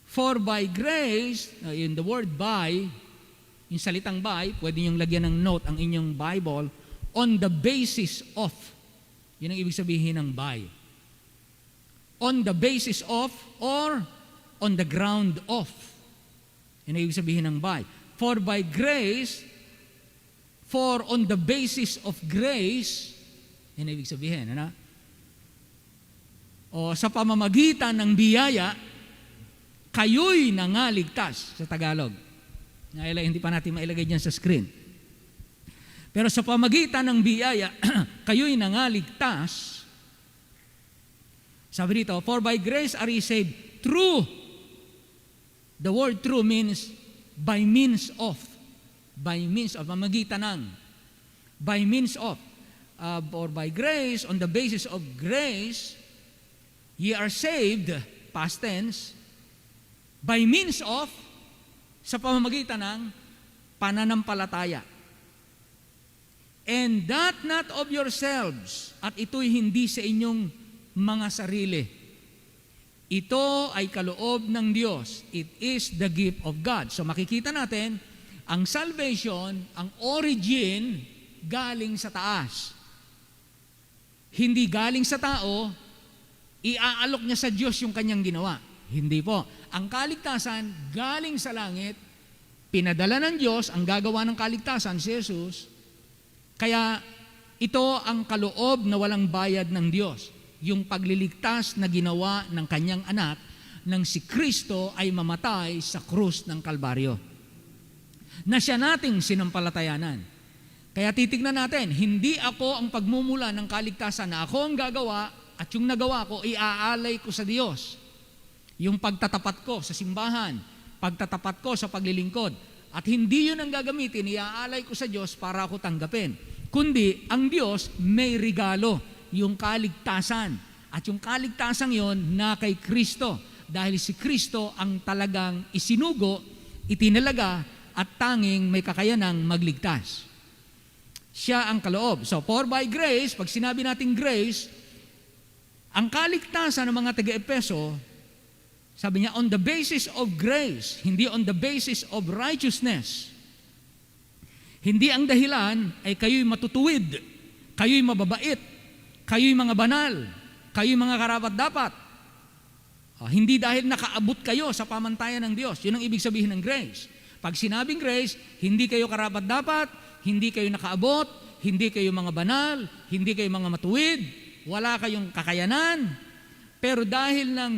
For by grace, in the word by, yung salitang by, pwede niyong lagyan ng note ang inyong Bible, on the basis of. Yun ang ibig sabihin ng by. On the basis of or on the ground of. Yun ang ibig sabihin ng by. For by grace, for on the basis of grace, yan ang ibig sabihin, ano? O sa pamamagitan ng biyaya, kayo'y nangaligtas sa Tagalog. Hindi pa natin mailagay dyan sa screen. Pero sa pamamagitan ng biyaya, kayo'y nangaligtas. Sabi dito, for by grace are ye saved through. The word through means by means of. By means of, pamamagitan ng. By means of. Or by grace, on the basis of grace, ye are saved, past tense, by means of, sa pamamagitan ng pananampalataya. And that not of yourselves, at ito'y hindi sa inyong mga sarili. Ito ay kaloob ng Diyos. It is the gift of God. So makikita natin, ang salvation, ang origin, galing sa taas. Hindi galing sa tao, iaalok niya sa Diyos yung kanyang ginawa. Hindi po. Ang kaligtasan galing sa langit, pinadala ng Diyos, ang gagawa ng kaligtasan, si Jesus. Kaya ito ang kaloob na walang bayad ng Diyos. Yung pagliligtas na ginawa ng kanyang anak nang si Kristo ay mamatay sa krus ng Kalbaryo. Na siya nating sinampalatayanan. Kaya titignan natin, hindi ako ang pagmumula ng kaligtasan na ako ang gagawa at yung nagawa ko, iaalay ko sa Diyos. Yung pagtatapat ko sa simbahan, pagtatapat ko sa paglilingkod. At hindi yun ang gagamitin, iaalay ko sa Diyos para ako tanggapin. Kundi, ang Diyos may regalo, yung kaligtasan. At yung kaligtasan yon na kay Kristo. Dahil si Kristo ang talagang isinugo, itinalaga, at tanging may kakayanang magligtas. Siya ang kaloob. So, for by grace, pag sinabi nating grace, ang kaligtasan ng mga taga-Epeso, sabi niya, on the basis of grace, hindi on the basis of righteousness. Hindi ang dahilan ay kayo'y matutuwid, kayo'y mababait, kayo'y mga banal, kayo'y mga karapat-dapat. Hindi dahil nakaabot kayo sa pamantayan ng Diyos. Yun ang ibig sabihin ng grace. Pag sinabing grace, hindi kayo karapat-dapat, hindi kayo nakaabot, hindi kayo mga banal, hindi kayo mga matuwid, wala kayong kakayanan, pero dahil ng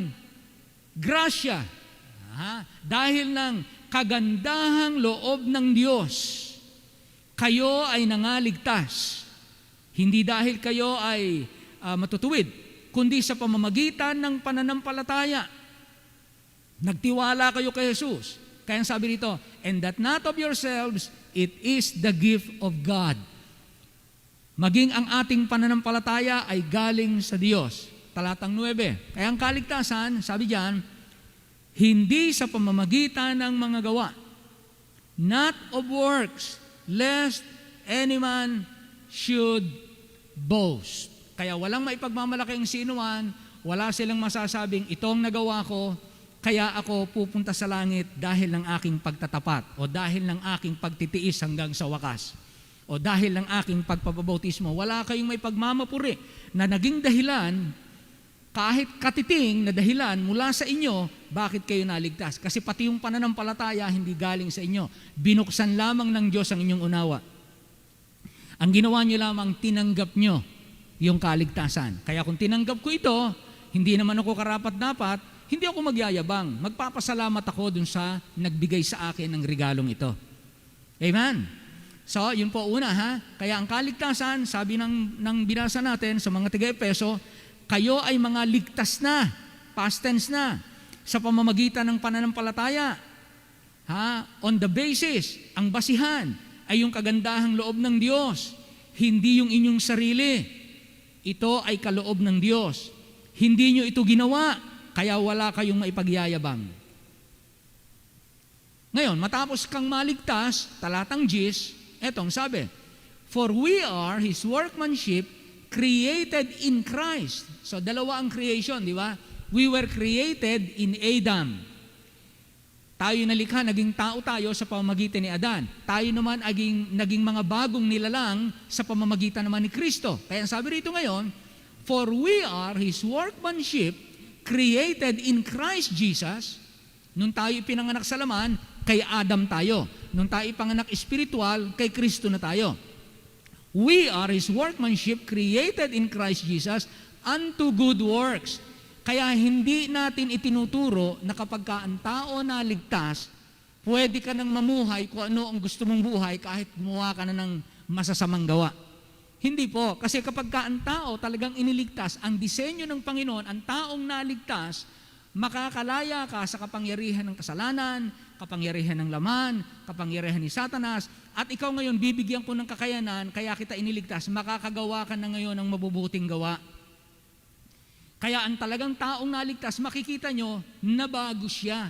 grasya, dahil ng kagandahang loob ng Diyos, kayo ay nangaligtas. Hindi dahil kayo ay matutuwid, kundi sa pamamagitan ng pananampalataya. Nagtiwala kayo kay Jesus. Kaya sabi dito, and that not of yourselves, it is the gift of God. Maging ang ating pananampalataya ay galing sa Diyos. Talatang 9. Kaya ang kaligtasan, sabi diyan, hindi sa pamamagitan ng mga gawa, not of works, lest any man should boast. Kaya walang maipagmamalaki ang sinuman, wala silang masasabing, itong nagawa ko, kaya ako pupunta sa langit dahil ng aking pagtatapat o dahil ng aking pagtitiis hanggang sa wakas o dahil ng aking pagpapabautismo. Wala kayong may pagmamapuri na naging dahilan, kahit katiting na dahilan mula sa inyo, bakit kayo naligtas? Kasi pati yung pananampalataya hindi galing sa inyo. Binuksan lamang ng Diyos ang inyong unawa. Ang ginawa niyo lamang, tinanggap niyo yung kaligtasan. Kaya kung tinanggap ko ito, hindi naman ako karapat-dapat, hindi ako magyayabang. Magpapasalamat ako dun sa nagbigay sa akin ng regalong ito. Amen? So, yun po una ha. Kaya ang kaligtasan, sabi ng binasa natin sa mga taga-Epeso, kayo ay mga ligtas na, past tense na, sa pamamagitan ng pananampalataya. On the basis, ang basihan, ay yung kagandahang loob ng Diyos. Hindi yung inyong sarili. Ito ay kaloob ng Diyos. Hindi nyo ito ginawa. Kaya wala kayong maipagyayabang. Ngayon, matapos kang maligtas, talatang 10, etong sabi, for we are His workmanship, created in Christ. So, dalawa ang creation, di ba? We were created in Adam. Tayo nalikha, naging tao tayo sa pamamagitan ni Adan. Tayo naman naging mga bagong nilalang sa pamamagitan naman ni Kristo. Kaya sabi rito ngayon, for we are His workmanship, created in Christ Jesus. Nung tayo ipinanganak sa laman, kay Adam tayo. Nung tayo ipanganak espiritual, kay Kristo na tayo. We are His workmanship created in Christ Jesus unto good works. Kaya hindi natin itinuturo na kapag ka ang tao na ligtas, pwede ka nang mamuhay kung ano ang gusto mong buhay kahit gumawa ka na ng masasamang gawa. Hindi po. Kasi kapag ka ang tao talagang iniligtas, ang disenyo ng Panginoon, ang taong naligtas, makakalaya ka sa kapangyarihan ng kasalanan, kapangyarihan ng laman, kapangyarihan ni Satanas, at ikaw ngayon bibigyan ko ng kakayanan, kaya kita iniligtas, makakagawa ka na ngayon ng mabubuting gawa. Kaya ang talagang taong naligtas, makikita nyo, nabago siya.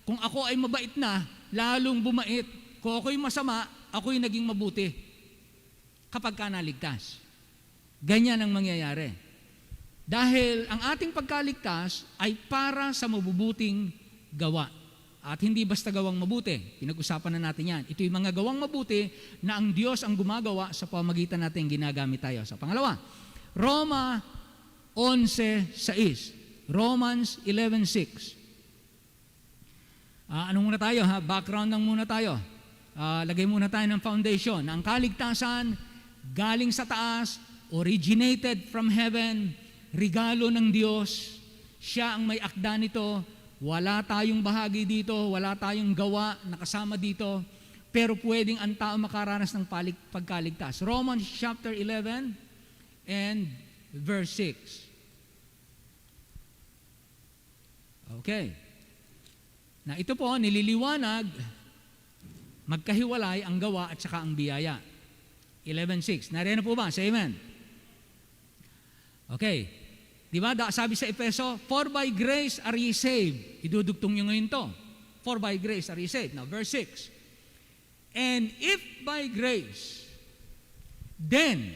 Kung ako ay mabait na, lalong bumait. Kung ako'y masama, ako'y naging mabuti. Kapag ka naligtas. Ganyan ang mangyayari. Dahil ang ating pagkaligtas ay para sa mabubuting gawa. At hindi basta gawang mabuti. Pinag-usapan na natin yan. Ito'y mga gawang mabuti na ang Diyos ang gumagawa sa pamagitan natin ginagamit tayo. Sa pangalawa, Roma 11:6. Romans 11:6. Ano muna tayo ha? Background lang muna tayo. Lagay muna tayo ng foundation. Ang kaligtasan galing sa taas, originated from heaven, regalo ng Diyos. Siya ang may akda nito. Wala tayong bahagi dito, wala tayong gawa na kasama dito. Pero pwedeng ang tao makaranas ng pagkaligtas. Romans chapter 11 and verse 6. Okay. Na ito po, nililiwanag, magkahiwalay ang gawa at saka ang biyaya. 11:6. Nariyan na po ba? Say amen. Okay. Di ba? Sabi sa Efeso, for by grace are ye saved. Idudugtong nyo ngayon to. For by grace are ye saved. Now, verse 6. And if by grace, then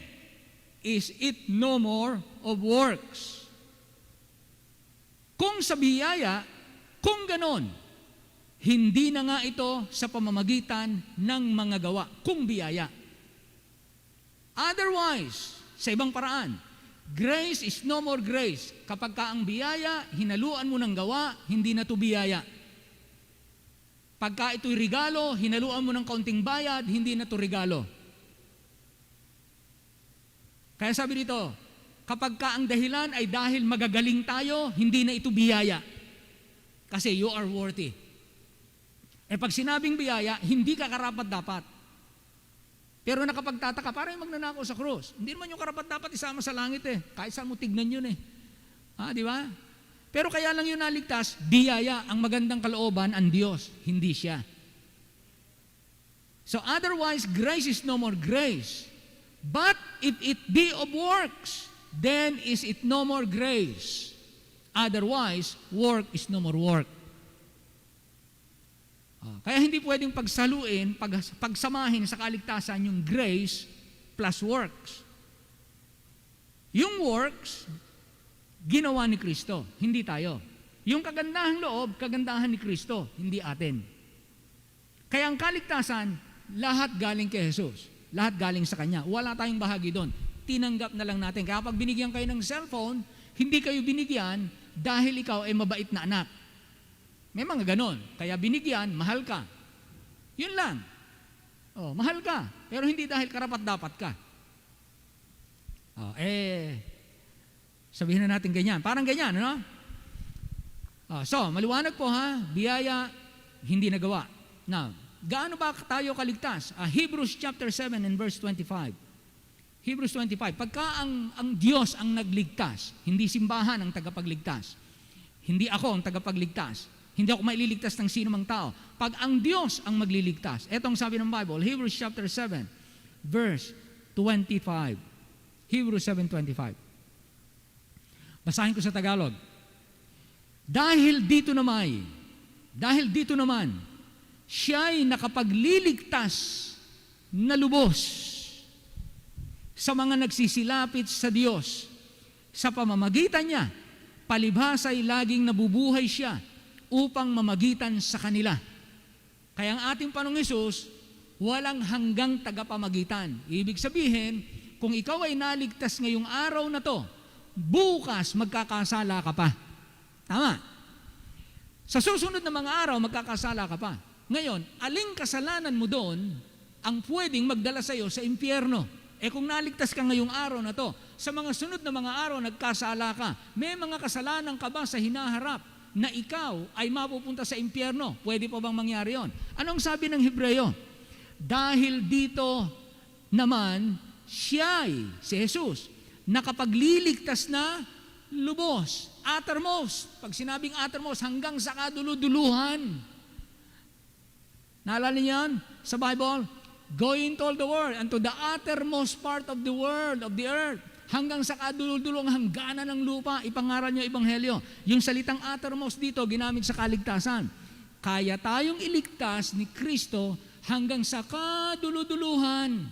is it no more of works. Kung sa biyaya, kung ganon, hindi na nga ito sa pamamagitan ng mga gawa, kung biyaya. Otherwise, sa ibang paraan, grace is no more grace. Kapag ka ang biyaya, hinaluan mo ng gawa, hindi na ito biyaya. Pagka ito'y regalo, hinaluan mo ng kaunting bayad, hindi na ito regalo. Kaya sabi dito, kapag ka ang dahilan ay dahil magagaling tayo, hindi na ito biyaya. Kasi you are worthy. Pag sinabing biyaya, hindi ka karapat-dapat. Pero nakapagtataka, parang magnanakaw sa krus. Hindi naman yung karapat-dapat isama sa langit Kahit saan mo tignan yun di ba? Pero kaya lang yun naligtas, biyaya, ang magandang kalooban, ang Diyos, hindi siya. So otherwise, grace is no more grace. But if it be of works, then is it no more grace. Otherwise, work is no more work. Kaya hindi pwedeng pagsaluin, pagsamahin sa kaligtasan yung grace plus works. Yung works, ginawa ni Kristo, hindi tayo. Yung kagandahang loob, kagandahan ni Kristo, hindi atin. Kaya ang kaligtasan, lahat galing kay Jesus. Lahat galing sa Kanya. Wala tayong bahagi doon. Tinanggap na lang natin. Kaya pag binigyan kayo ng cellphone, hindi kayo binigyan dahil ikaw ay mabait na anak. May mga ganon. Kaya binigyan, mahal ka. Yun lang. Mahal ka. Pero hindi dahil karapat-dapat ka. Sabihin na natin ganyan. Parang ganyan, ano? So, maliwanag po biyaya, hindi nagawa. Now, gaano ba tayo kaligtas? Hebrews chapter 7 and verse 25. Hebrews 25. Pagka ang Diyos ang nagligtas, hindi simbahan ang tagapagligtas. Hindi ako ang tagapagligtas. Hindi ako maililigtas ng sino mang tao. Pag ang Diyos ang magliligtas, etong sabi ng Bible, Hebrews chapter 7, verse 25. Hebrews 7:25. Basahin ko sa Tagalog. Dahil dito naman, siya'y nakapagliligtas na lubos sa mga nagsisilapit sa Diyos. Sa pamamagitan niya, palibhasa'y laging nabubuhay siya upang mamagitan sa kanila. Kaya ang ating Panginoong Hesus, walang hanggang tagapamagitan. Ibig sabihin, kung ikaw ay naligtas ngayong araw na to, bukas magkakasala ka pa. Tama? Sa susunod na mga araw, magkakasala ka pa. Ngayon, aling kasalanan mo doon ang pwedeng magdala sa iyo sa impyerno? Kung naligtas ka ngayong araw na to, sa mga sunod na mga araw, nagkasala ka, may mga kasalanan ka ba sa hinaharap na ikaw ay mapupunta sa impyerno? Pwede pa bang mangyari yon? Anong sabi ng Hebreo? Dahil dito naman, siya'y, si Jesus, nakapagliligtas na lubos, uttermost. Pag sinabing uttermost, hanggang sa kaduluduluhan. Naalala niyo yan sa Bible? Go into all the world, and to the uttermost part of the world, of the earth, hanggang sa kaduludulong hangganan ng lupa, ipangaral niyo ebanghelyo. Yung salitang uttermost dito, ginamit sa kaligtasan. Kaya tayong iligtas ni Kristo hanggang sa kaduluduluhan.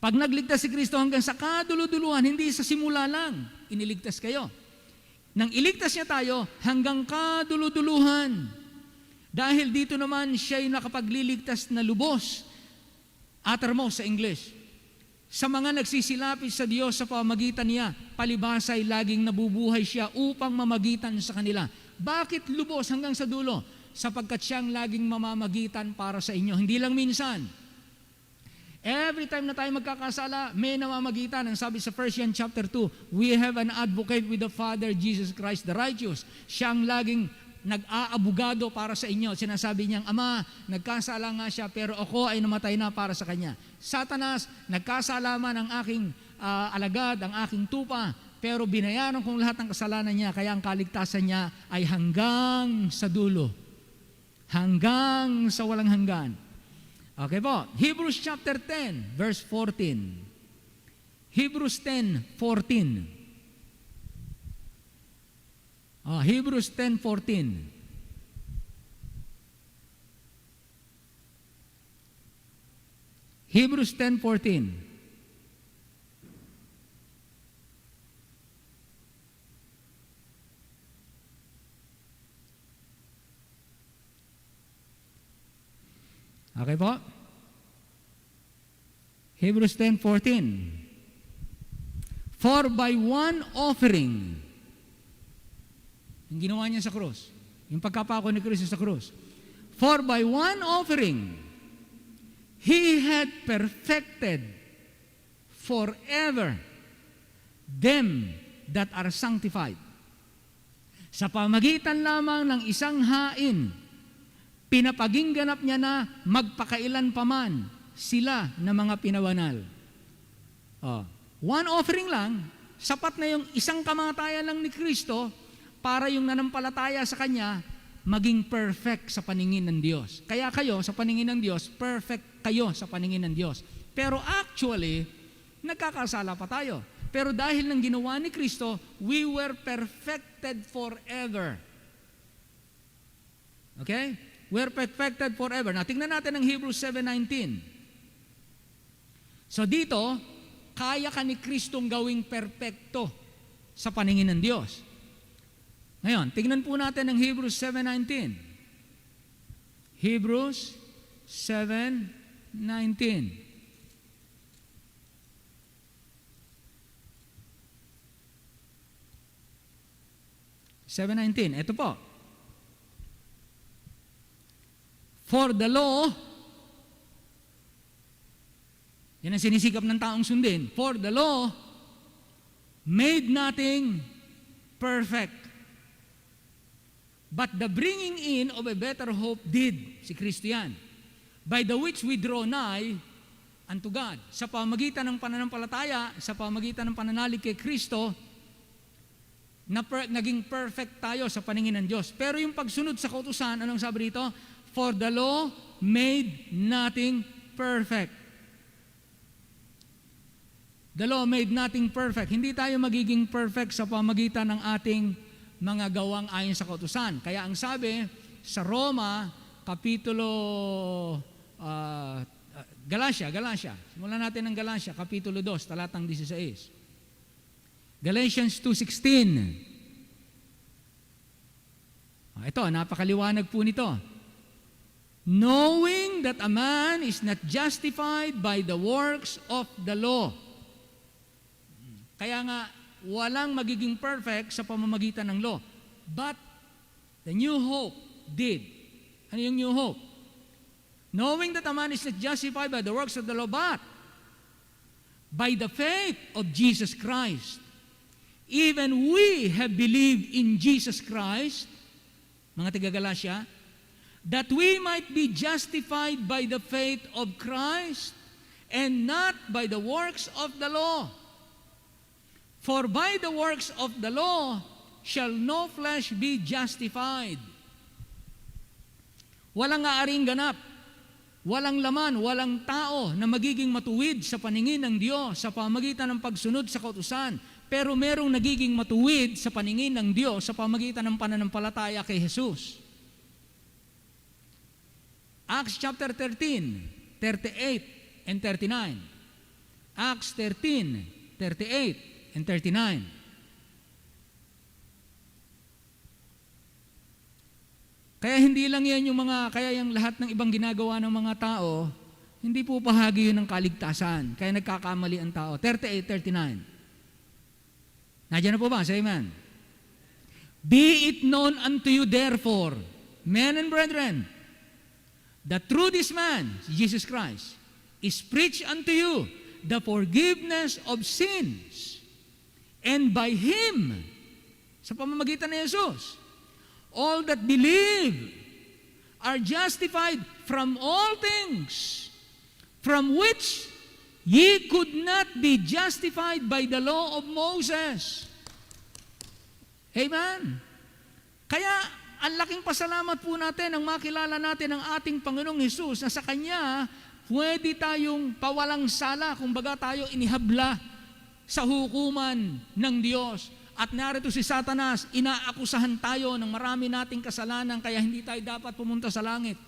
Pag nagligtas si Kristo hanggang sa kaduluduluhan, hindi sa simula lang, iniligtas kayo. Nang iligtas niya tayo hanggang kaduluduluhan. Dahil dito naman siya'y nakapagliligtas na lubos, uttermost sa English. Sa mga nagsisilapit sa Diyos sa pamagitan niya, palibhasa'y laging nabubuhay siya upang mamagitan sa kanila. Bakit lubos hanggang sa dulo? Sapagkat siyang laging mamamagitan para sa inyo. Hindi lang minsan. Every time na tayo magkakasala, may namamagitan. Ang sabi sa 1 John chapter 2, we have an advocate with the Father, Jesus Christ the righteous. Siyang laging nag-aabugado para sa inyo. Sinasabi niyang, Ama, nagkasala nga siya, pero ako ay namatay na para sa kanya. Satanas, nagkasala man ang aking alagad, ang aking tupa, pero binayaran kong lahat ng kasalanan niya, kaya ang kaligtasan niya ay hanggang sa dulo. Hanggang sa walang hanggan. Okay po, Hebrews chapter 10, verse 14. Hebrews 10:14. Hebrews 10:14. Hebrews 10:14. Okay po? Hebrews 10:14. For by one offering, yung ginawa niya sa krus, yung pagkapako ni Kristo sa krus, for by one offering, He had perfected forever them that are sanctified. Sa pamagitan lamang ng isang hain, pinapagingganap niya na magpakailan paman sila na mga pinawanal. One offering lang, sapat na yung isang kamatayan lang ni Kristo para yung nanampalataya sa Kanya maging perfect sa paningin ng Diyos. Kaya kayo, sa paningin ng Diyos, perfect kayo sa paningin ng Diyos. Pero actually, nagkakasala pa tayo. Pero dahil ng ginawa ni Kristo, we were perfected forever. Okay? We're perfected forever. Now, tingnan natin ang Hebrews 7:19. So dito, kaya ka ni Kristong gawing perfecto sa paningin ng Diyos. Ngayon, tingnan po natin ang Hebrews 7:19. Hebrews 7:19. Ito po. For the law, yan ang sinisikap ng taong sundin. For the law made nothing perfect. But the bringing in of a better hope did, si Kristo yan, by the which we draw nigh unto God. Sa pamagitan ng pananampalataya, sa pamagitan ng pananalig kay Kristo, naging perfect tayo sa paningin ng Diyos. Pero yung pagsunod sa kautusan, anong sabi dito? For the law made nothing perfect. The law made nothing perfect. Hindi tayo magiging perfect sa pamagitan ng ating mga gawang ayon sa kautusan. Kaya ang sabi sa Roma, kapitulo Galatia. Simulan natin ng Galatia, kapitulo 2, talatang 16. Galatians 2:16. Ito, napakaliwanag po nito. Knowing that a man is not justified by the works of the law. Kaya nga, walang magiging perfect sa pamamagitan ng law. But The new hope did. Ano yung new hope? Knowing that a man is not justified by the works of the law, but by the faith of Jesus Christ. Even we have believed in Jesus Christ, mga taga-Galatia, that we might be justified by the faith of Christ and not by the works of the law. For by the works of the law shall no flesh be justified. Walang aaring ganap, walang laman, walang tao na magiging matuwid sa paningin ng Diyos sa pamagitan ng pagsunod sa kautusan. Pero merong nagiging matuwid sa paningin ng Diyos sa pamagitan ng pananampalataya kay Jesus. Acts chapter 13, 38 and 39. Acts 13, 38 and 39. Kaya hindi lang yan kaya yung lahat ng ibang ginagawa ng mga tao, hindi po bahagi yun ng kaligtasan. Kaya nagkakamali ang tao. 38, 39. Nandiyan na po ba? Say amen. Be it known unto you therefore, men and brethren, that through this man, Jesus Christ, is preached unto you the forgiveness of sins, and by Him, sa pamamagitan ni Jesus, all that believe are justified from all things, from which ye could not be justified by the law of Moses. Amen. Kaya, ang laking pasalamat po natin ang makilala natin ang ating Panginoong Hesus na sa Kanya, pwede tayong pawalang sala, kumbaga tayo inihabla sa hukuman ng Diyos. At narito si Satanas, inaakusahan tayo ng marami nating kasalanan, kaya hindi tayo dapat pumunta sa langit.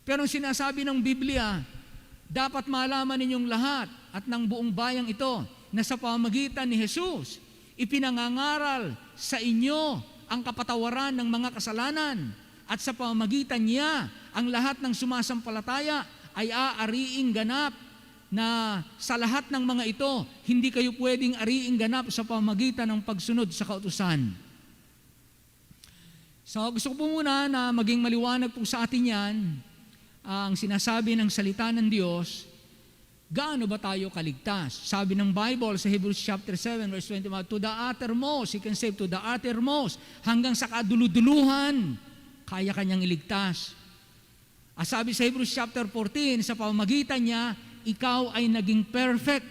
Pero ang sinasabi ng Biblia, dapat malaman ninyong lahat at ng buong bayang ito na sa pamagitan ni Jesus, ipinangangaral sa inyo ang kapatawaran ng mga kasalanan at sa pamagitan niya, ang lahat ng sumasampalataya ay aariing ganap na sa lahat ng mga ito, hindi kayo pwedeng ariing ganap sa pamagitan ng pagsunod sa kautusan. So gusto ko po muna na maging maliwanag po sa atin yan, ang sinasabi ng salita ng Diyos, gaano ba tayo kaligtas? Sabi ng Bible sa Hebrews chapter 7 verse 21, to the uttermost, He can save to the uttermost, hanggang sa kaduluduluhan, kaya kanyang iligtas. Sabi sa Hebrews chapter 14, sa pamamagitan niya, ikaw ay naging perfect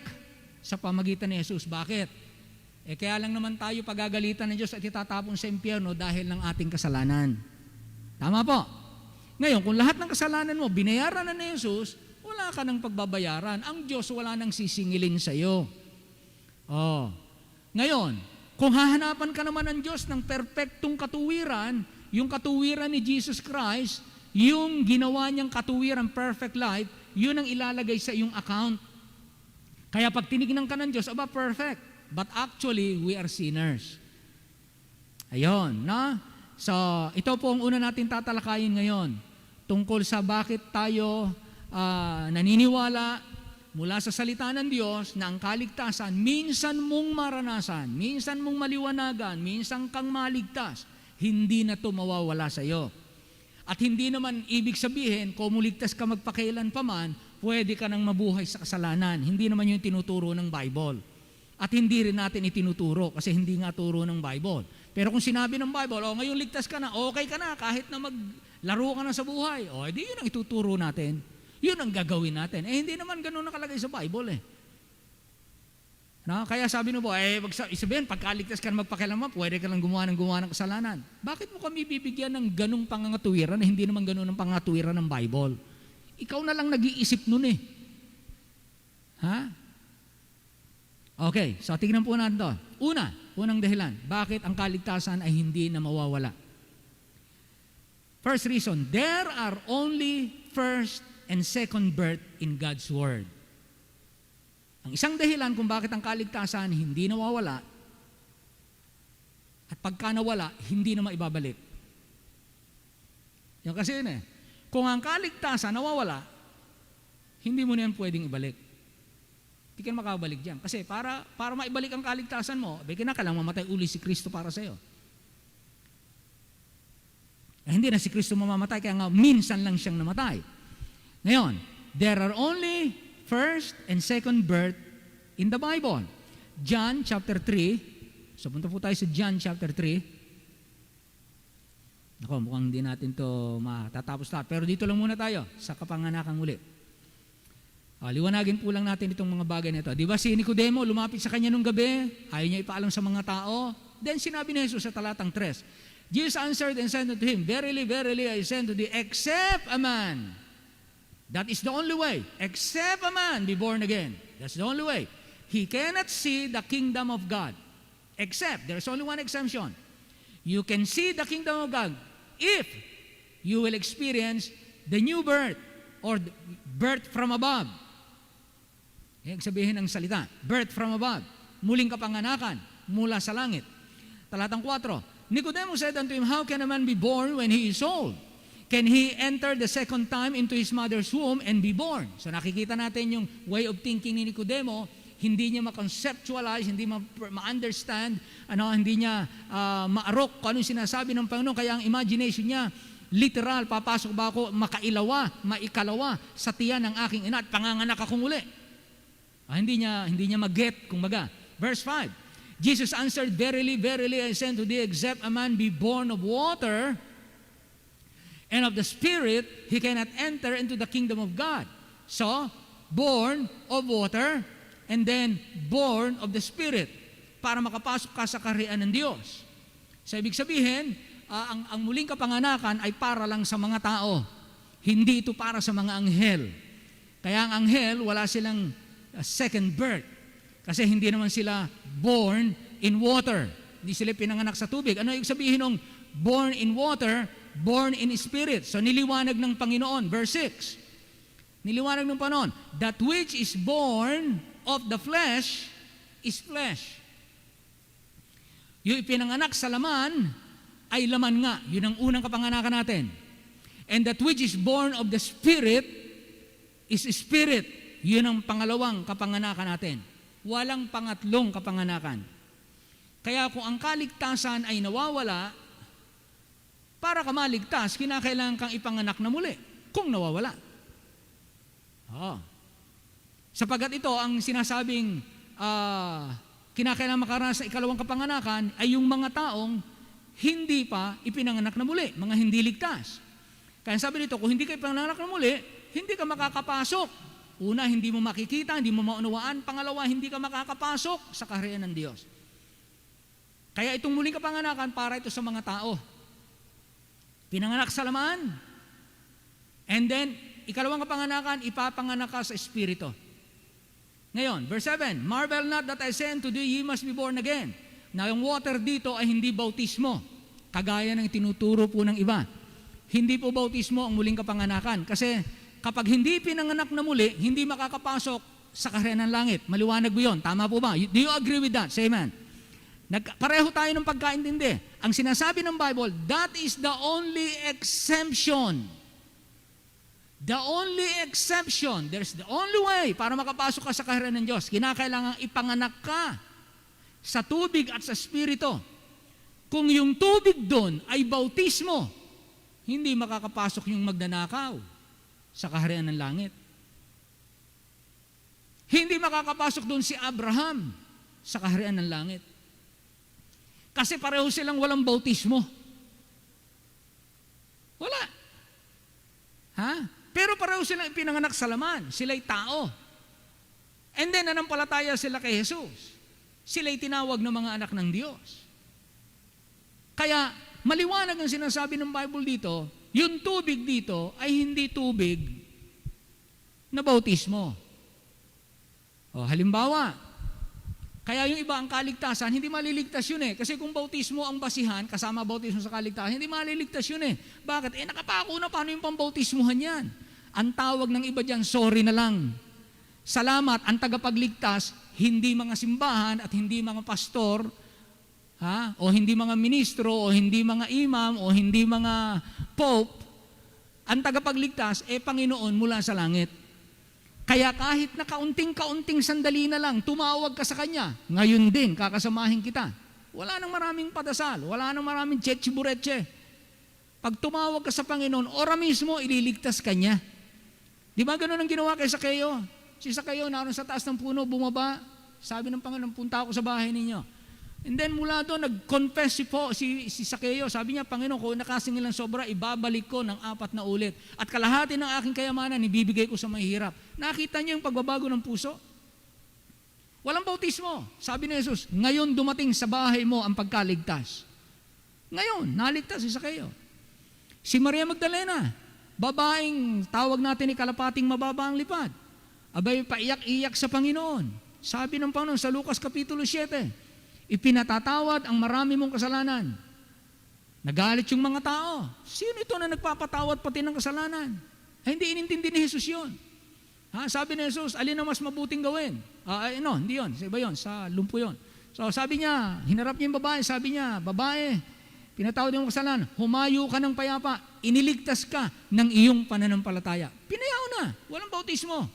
sa pamamagitan ni Jesus. Bakit? Kaya lang naman tayo pagagalitan ng Diyos at itatapon sa impyerno dahil ng ating kasalanan. Tama po? Ngayon, kung lahat ng kasalanan mo, binayaran na ni Jesus, wala ka ng pagbabayaran. Ang Diyos wala nang sisingilin sa iyo. Ngayon, kung hahanapan ka naman ng Diyos ng perpektong katuwiran, yung katuwiran ni Jesus Christ, yung ginawa niyang katuwiran, perfect life, yun ang ilalagay sa iyong account. Kaya pag tinignan ka ng Diyos, perfect. But actually, we are sinners. Ayun, na? So, ito po ang una natin tatalakayin ngayon tungkol sa bakit tayo naniniwala mula sa salita ng Diyos na ang kaligtasan, minsan mong maranasan, minsan mong maliwanagan, minsan kang maligtas, hindi na ito mawawala sa iyo. At hindi naman ibig sabihin, kung muligtas ka magpakailan pa man, pwede ka nang mabuhay sa kasalanan. Hindi naman yung tinuturo ng Bible. At hindi rin natin itinuturo kasi hindi nga turo ng Bible. Pero kung sinabi ng Bible, ngayon ligtas ka na, okay ka na, kahit na maglaro ka na sa buhay, edi yun ang ituturo natin. Yun ang gagawin natin. Hindi naman ganun nakalagay sa Bible . Kaya sabi mo po, isabihin, pagkaligtas ka na magpakialaman, pwede ka lang gumawa ng kasalanan. Bakit mo kami bibigyan ng ganung pangangatuwiran na hindi naman ganun ang pangangatuwiran ng Bible? Ikaw na lang nag-iisip nun . Okay, so tignan po natin to. Unang dahilan, bakit ang kaligtasan ay hindi na mawawala? First reason, there are only first and second birth in God's Word. Ang isang dahilan kung bakit ang kaligtasan hindi nawawala at pagka nawala, hindi na maibabalik. Yung kasi yun kung ang kaligtasan nawawala, hindi mo na yan pwedeng ibalik. Hindi ka makabalik dyan. Kasi para maibalik ang kaligtasan mo, kailangan mamatay uli si Kristo para sa iyo. Hindi na si Kristo mamamatay, kaya nga minsan lang siyang namatay. Ngayon, there are only first and second birth in the Bible. John chapter 3, so punta po tayo sa John chapter 3. Ako, mukhang hindi natin to matatapos lahat. Pero dito lang muna tayo, sa kapanganakan muli. Liwanagin po lang natin itong mga bagay na ito. Di ba si Nicodemo lumapit sa kanya nung gabi, ayaw niya ipaalam sa mga tao. Then sinabi ni Jesus sa talatang 3, Jesus answered and said unto him, Verily, verily, I say unto thee, except a man, that is the only way, except a man be born again. That's the only way. He cannot see the kingdom of God. Except, there's only one exemption. You can see the kingdom of God if you will experience the new birth or birth from above. Ibig sabihin ng salita, birth from above, muling kapanganakan mula sa langit. Talatang 4, Nicodemus said unto him, How can a man be born when he is old? Can he enter the second time into his mother's womb and be born? So nakikita natin yung way of thinking ni Nicodemo, hindi niya ma-conceptualize, hindi ma-understand, hindi niya maarok kung anong sinasabi ng Panginoon. Kaya ang imagination niya, literal, papasok ba ako maikalawa sa tiyan ng aking ina at panganganak akong uli. Hindi niya mag-get, kumbaga. Verse 5, Jesus answered, Verily, verily, I say unto thee, except a man be born of water and of the Spirit, he cannot enter into the kingdom of God. So, born of water and then born of the Spirit para makapasok ka sa kaharian ng Diyos. So, ibig sabihin, ang muling kapanganakan ay para lang sa mga tao. Hindi ito para sa mga anghel. Kaya ang anghel, wala silang second birth. Kasi hindi naman sila born in water. Hindi sila pinanganak sa tubig. Ano ibig sabihin ng born in water, born in spirit? So niliwanag ng Panginoon, verse 6. Niliwanag ng Panginoon, that which is born of the flesh is flesh. Yung ipinanganak sa laman ay laman nga. Yun ang unang kapanganakan natin. And that which is born of the Spirit is spirit. Yun ang pangalawang kapanganakan natin. Walang pangatlong kapanganakan. Kaya kung ang kaligtasan ay nawawala, para ka maligtas, kinakailangan kang ipanganak na muli kung nawawala. Sapagat ito, ang sinasabing kinakailangan makaranas sa ikalawang kapanganakan ay yung mga taong hindi pa ipinanganak na muli, mga hindi ligtas. Kaya sabi dito, kung hindi ka ipanganak na muli, hindi ka makakapasok. Una, hindi mo makikita, hindi mo maunawaan. Pangalawa, hindi ka makakapasok sa kaharian ng Diyos. Kaya itong muling kapanganakan, para ito sa mga tao. Pinanganak sa laman, and then, ikalawang kapanganakan, ipapanganak ka sa Espiritu. Ngayon, verse 7, Marvel not that I say unto thee, ye must be born again. Na yung water dito ay hindi bautismo, kagaya ng tinuturo po ng iba. Hindi po bautismo ang muling kapanganakan. Kasi kapag hindi pinanganak na muli, hindi makakapasok sa kaharian ng langit. Maliwanag mo yun. Tama po ba? Do you agree with that? Say amen. Pareho tayo ng pagkaintindi. Ang sinasabi ng Bible, that is the only exemption. The only exception. There's the only way para makapasok ka sa kaharian ng Diyos. Kinakailangan ipanganak ka sa tubig at sa Espiritu. Kung yung tubig doon ay bautismo, hindi makakapasok yung magnanakaw sa kaharian ng langit. Hindi makakapasok doon si Abraham sa kaharian ng langit. Kasi pareho silang walang bautismo. Wala. Pero pareho silang pinanganak sa laman. Sila'y tao. And then, nanampalataya sila kay Jesus. Sila'y tinawag ng mga anak ng Diyos. Kaya, maliwanag ang sinasabi ng Bible dito, yung tubig dito ay hindi tubig na bautismo. Halimbawa, kaya yung iba ang kaligtasan, hindi maliligtas yun eh. Kasi kung bautismo ang basihan, kasama bautismo sa kaligtasan, hindi maliligtas yun eh. Bakit? Nakapako na, paano yung pambautismuhan yan? Ang tawag ng iba dyan, sorry na lang. Salamat, ang tagapagligtas, hindi mga simbahan at hindi mga pastor, o hindi mga ministro, o hindi mga imam, o hindi mga pope, ang tagapagligtas, Panginoon mula sa langit. Kaya kahit na kaunting-kaunting sandali na lang, tumawag ka sa Kanya, ngayon din, kakasamahin kita. Wala nang maraming padasal, wala nang maraming tsetsi-buretche. Pag tumawag ka sa Panginoon, ora mismo, ililigtas ka niya. Di ba ganun ang ginawa kay Sakeo? Si Sakeo, naroon sa taas ng puno, bumaba. Sabi ng Panginoon, punta ako sa bahay ninyo. And then mula doon, nag-confess si Sakeo. Sabi niya, Panginoon, kung nakasingilan sobra, ibabalik ko ng 4 na ulit. At kalahati ng aking kayamanan, ibibigay ko sa mahihirap. Nakita niyo yung pagbabago ng puso? Walang bautismo. Sabi ni Jesus, ngayon dumating sa bahay mo ang pagkaligtas. Ngayon, naligtas si Sakeo. Si Maria Magdalena, babaeng tawag natin ni kalapating mababa ang lipad. Abay, paiyak-iyak sa Panginoon. Sabi ng Panginoon sa Lucas Kapitulo 7, ipinatatawad ang marami mong kasalanan. Nagalit yung mga tao. Sino ito na nagpapatawad pati ng kasalanan? Hindi inintindi ni Jesus yun. Sabi ni Jesus, alin na mas mabuting gawin? Hindi yun. Sa iba yun, sa lumpo yun. So sabi niya, hinarap niya yung babae, sabi niya, babae, pinatawad yung kasalanan, humayo ka ng payapa, iniligtas ka ng iyong pananampalataya. Pinayaw na, walang bautismo.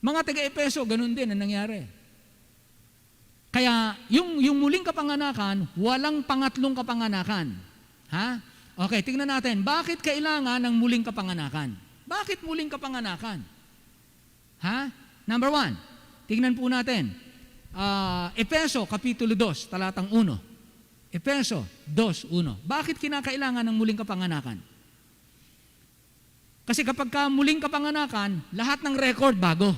Mga taga-Epeso, ganun din ang nangyari. Kaya, yung muling kapanganakan, walang pangatlong kapanganakan. Okay, tingnan natin, bakit kailangan ng muling kapanganakan? Bakit muling kapanganakan? Number 1, tingnan po natin, Epeso, Kapitulo 2, talatang 1. Epeso 2:1. Bakit kinakailangan ng muling kapanganakan? Kasi kapag muling kapanganakan, lahat ng record bago.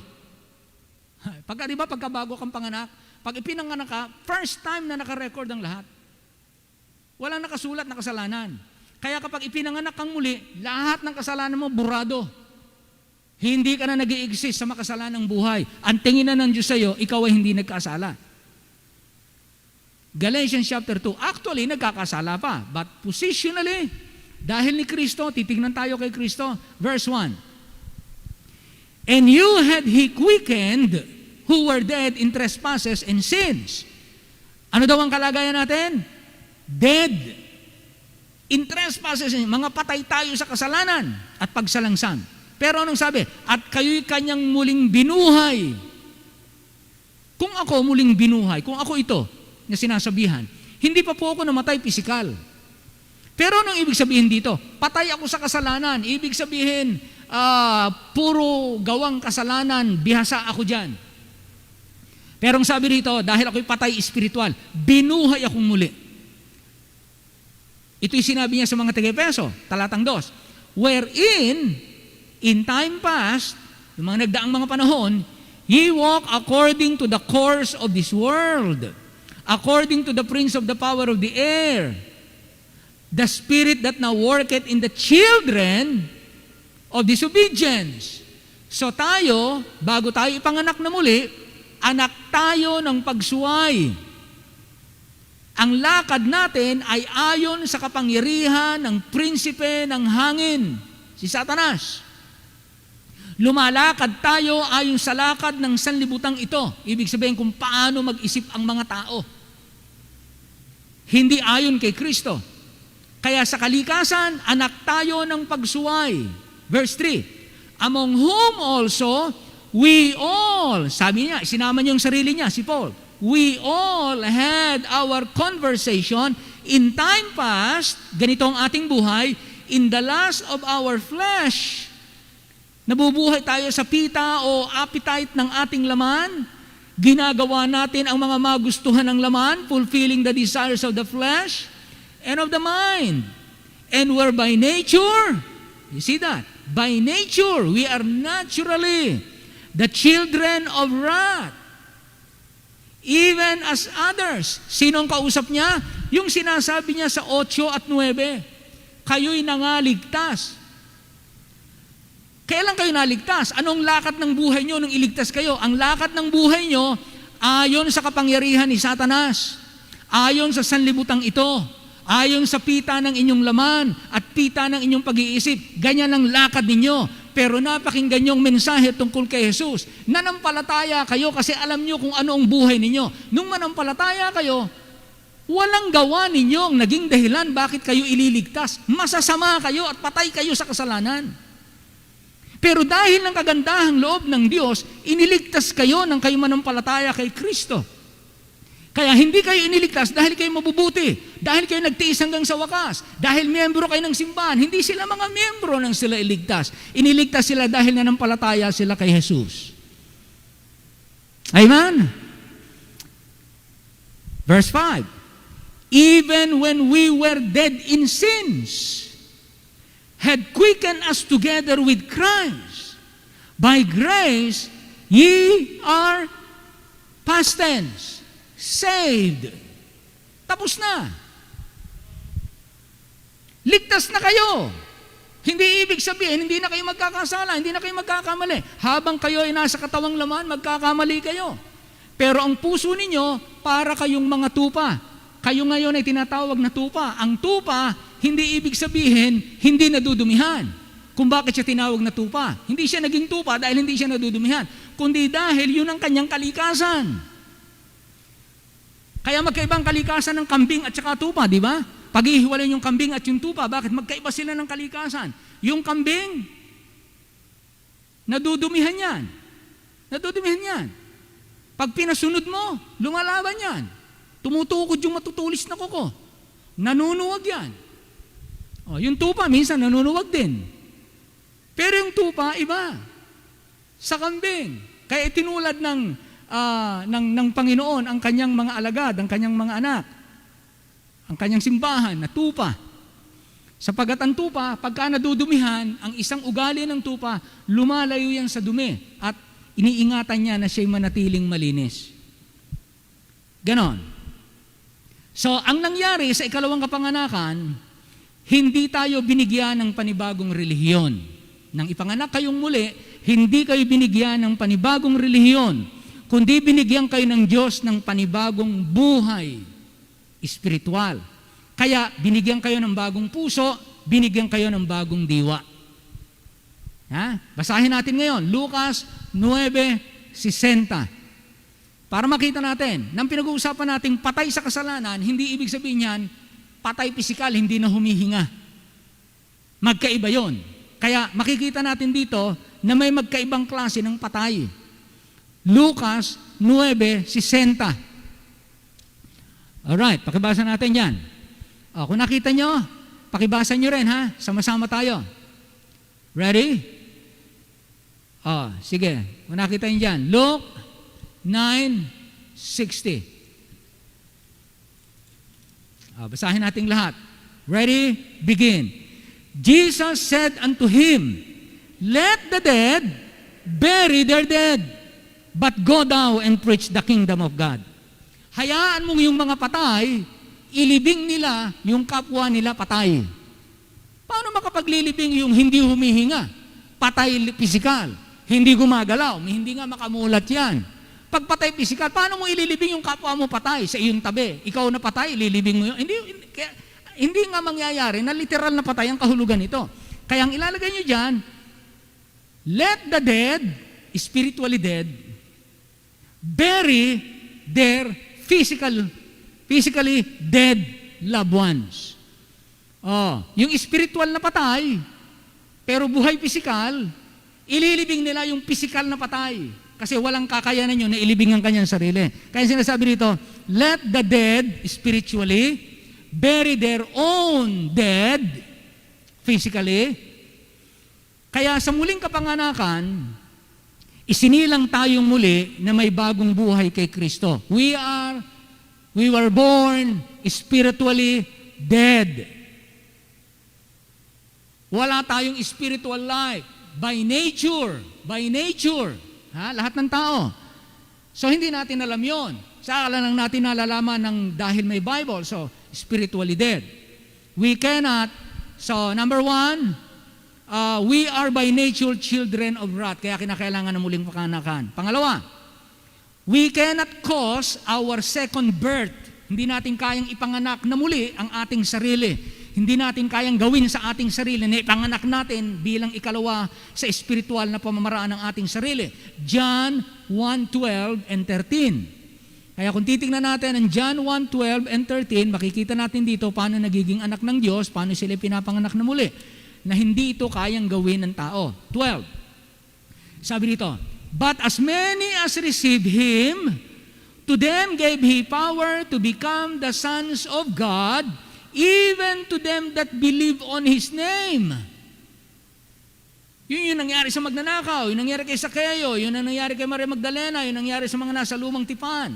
Di ba, pagka bago kang panganak, pag ipinanganak ka, first time na naka-record ang lahat. Walang nakasulat na kasalanan. Kaya kapag ipinanganak kang muli, lahat ng kasalanan mo burado. Hindi ka na nag-i-exist sa makasalanang buhay. Ang tingin na ng Diyos sa iyo, ikaw ay hindi nagkasala. Galatians chapter 2, actually, nagkakasala pa. But positionally, dahil ni Kristo, titignan tayo kay Kristo, verse 1. And you had He quickened who were dead in trespasses and sins. Ano daw ang kalagayan natin? Dead. In trespasses, mga patay tayo sa kasalanan at pagsalangsang. Pero anong sabi? At kayo'y kanyang muling binuhay. Kung ako muling binuhay, kung ako ito, na sinasabihan, hindi pa po ako namatay pisikal. Pero anong ibig sabihin dito? Patay ako sa kasalanan. Ibig sabihin, puro gawang kasalanan, bihasa ako dyan. Pero ang sabi rito, dahil ako'y patay espiritual, binuhay akong muli. Ito'y sinabi niya sa mga taga-Epeso, talatang 2, wherein, in time past, yung mga nagdaang mga panahon, ye walk according to the course of this world, according to the prince of the power of the air, the spirit that now worketh in the children of disobedience. So tayo, bago tayo ipanganak na muli, anak tayo ng pagsuway. Ang lakad natin ay ayon sa kapangyarihan ng prinsipe ng hangin, si Satanas. Lumalakad tayo ayon sa lakad ng sanlibutan ito. Ibig sabihin kung paano mag-isip ang mga tao. Hindi ayon kay Kristo. Kaya sa kalikasan, anak tayo ng pagsuway. Verse 3, among whom also, we all, sabi niya, sinama niya yung sarili niya, si Paul, we all had our conversation in time past, ganito ang ating buhay, in the lust of our flesh. Nabubuhay tayo sa pita o appetite ng ating laman, ginagawa natin ang mga magustuhan ng laman, fulfilling the desires of the flesh and of the mind. And we're by nature, you see that? By nature, we are naturally the children of wrath. Even as others. Sinong kausap niya? Yung sinasabi niya sa 8 at 9, kayo'y nangaligtas. Kailan kayo naligtas? Anong lakad ng buhay nyo nung iligtas kayo? Ang lakad ng buhay nyo, ayon sa kapangyarihan ni Satanas, ayon sa sanlibutang ito, ayon sa pita ng inyong laman at pita ng inyong pag-iisip. Ganyan ang lakad ninyo. Pero napakinggan nyo ang mensahe tungkol kay Jesus. Nanampalataya kayo kasi alam nyo kung ano ang buhay ninyo. Nung manampalataya kayo, walang gawa ninyo ang naging dahilan bakit kayo ililigtas. Masasama kayo at patay kayo sa kasalanan. Pero dahil ng kagandahang loob ng Diyos, iniligtas kayo nang kayo manampalataya kay Kristo. Kaya hindi kayo iniligtas dahil kayo mabubuti, dahil kayo nagtiis hanggang sa wakas, dahil miyembro kayo ng simbahan. Hindi sila mga miyembro nang sila iligtas. Iniligtas sila dahil nanampalataya sila kay Jesus. Amen? Verse 5, even when we were dead in sins, had quickened us together with Christ. By grace, ye are past tense, saved. Tapos na. Ligtas na kayo. Hindi ibig sabihin, hindi na kayo magkakasala, hindi na kayo magkakamali. Habang kayo ay nasa katawang laman, magkakamali kayo. Pero ang puso ninyo, para kayong mga tupa. Kayo ngayon ay tinatawag na tupa. Ang tupa, hindi ibig sabihin, hindi nadudumihan. Kung bakit siya tinawag na tupa. Hindi siya naging tupa dahil hindi siya nadudumihan, kundi dahil yun ang kanyang kalikasan. Kaya magkaibang kalikasan ng kambing at saka tupa, di ba? Pag-ihiwalay yung kambing at yung tupa, bakit magkaiba sila ng kalikasan? Yung kambing, nadudumihan yan. Nadudumihan yan. Pag pinasunod mo, lumalaban yan. Tumutukod yung matutulis na kuko. Nanunuwag yan. O, yung tupa, minsan nanunuwag din. Pero yung tupa, iba. Sa kambing. Kaya itinulad ng Panginoon ang kanyang mga alagad, ang kanyang mga anak, ang kanyang simbahan na tupa. Sapagat ang tupa, pagka nadudumihan, ang isang ugali ng tupa, lumalayo yan sa dumi at iniingatan niya na siya'y manatiling malinis. Ganon. So, ang nangyari sa ikalawang kapanganakan, hindi tayo binigyan ng panibagong relihiyon. Nang ipanganak kayong muli, hindi kayo binigyan ng panibagong relihiyon, kundi binigyan kayo ng Diyos ng panibagong buhay, espiritual. Kaya, binigyan kayo ng bagong puso, binigyan kayo ng bagong diwa. Ha? Basahin natin ngayon, Lucas 9:60. Para makita natin, nang pinag-uusapan nating patay sa kasalanan, hindi ibig sabihin yan, patay pisikal, hindi na humihinga. Magkaiba yon. Kaya makikita natin dito na may magkaibang klase ng patay. Lucas 9:60. Alright, pakibasa natin yan. Kung nakita nyo, pakibasa nyo rin ha, sama-sama tayo. Ready? Sige, kung nakita nyo dyan, Luke 9:60. Basahin natin lahat. Ready? Begin. Jesus said unto him, let the dead bury their dead, but go thou and preach the kingdom of God. Hayaan mong yung mga patay, ilibing nila yung kapwa nila patay. Paano makapaglilibing yung hindi humihinga? Patay pisikal, hindi gumagalaw, hindi nga makamulat yan. Pag patay pisikal, paano mo ililibing yung kapwa mo patay sa iyong tabi? Ikaw na patay, ililibing mo yun. Hindi nga mangyayari na literal na patay ang kahulugan nito. Kaya ang ilalagay nyo dyan, let the dead, spiritually dead, bury their physically dead loved ones. Yung spiritual na patay, pero buhay pisikal, ililibing nila yung pisikal na patay. Kasi walang kakayanan yun na ilibing ang kanyang sarili. Kaya sinasabi dito, let the dead spiritually bury their own dead physically. Kaya sa muling kapanganakan, isinilang tayong muli na may bagong buhay kay Kristo. We were born spiritually dead. Wala tayong spiritual life. By nature. Lahat ng tao. So, hindi natin alam yon. Saka lang natin nalalaman ng dahil may Bible. So, spiritually dead. We cannot, so number one, we are by nature children of wrath. Kaya kinakailangan ng muling pakanakan. Pangalawa, we cannot cause our second birth. Hindi natin kayang ipanganak na muli ang ating sarili. Hindi natin kayang gawin sa ating sarili na ipanganak natin bilang ikalawa sa espiritual na pamamaraan ng ating sarili. John 1:12 and 13. Kaya kung titingnan natin ang John 1:12 and 13, makikita natin dito paano nagiging anak ng Diyos, paano sila pinapanganak na muli, na hindi ito kayang gawin ng tao. 12. Sabi dito, but as many as receive Him, To them gave He power to become the sons of God, even to them that believe on His name. Yun yung nangyari sa magnanakaw, yun nangyari kay Sakeo, yun ang nangyari kay Maria Magdalena, yun ang nangyari sa mga nasa lumang tipan.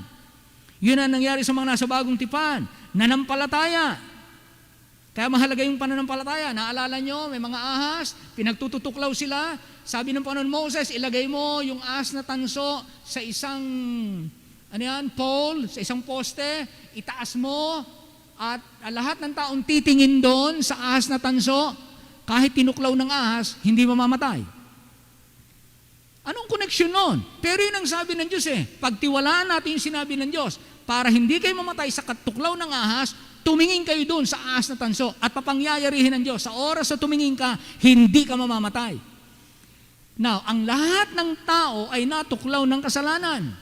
Yun ang nangyari sa mga nasa bagong tipan. Nanampalataya. Kaya mahalaga yung pananampalataya. Naalala nyo, may mga ahas, pinagtututuklaw sila. Sabi ng Panginoon Moses, ilagay mo yung ahas na tanso sa isang pole, sa isang poste, itaas mo, at lahat ng taong titingin doon sa ahas na tanso, kahit tinuklaw ng ahas, hindi mamamatay. Anong koneksyon nun? Pero yun ang sabi ng Diyos pagtiwalaan natin yung sinabi ng Diyos, para hindi kayo mamatay sa katuklaw ng ahas, tumingin kayo doon sa ahas na tanso at papangyayarihin ng Diyos. Sa oras na tumingin ka, hindi ka mamamatay. Now, ang lahat ng tao ay natuklaw ng kasalanan.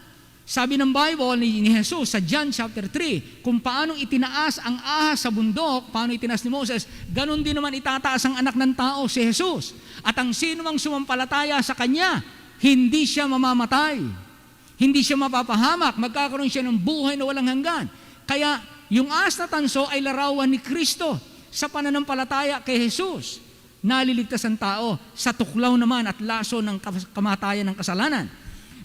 Sabi ng Bible ni Jesus sa John chapter 3, kung paano itinaas ang ahas sa bundok, paano itinaas ni Moses, ganun din naman itataas ang anak ng tao, si Jesus. At ang sino mang sumampalataya sa Kanya, hindi siya mamamatay. Hindi siya mapapahamak, magkakaroon siya ng buhay na walang hanggan. Kaya yung ahas na tanso ay larawan ni Kristo sa pananampalataya kay Jesus. Naliligtas ang tao sa tuklaw naman at laso ng kamatayan ng kasalanan.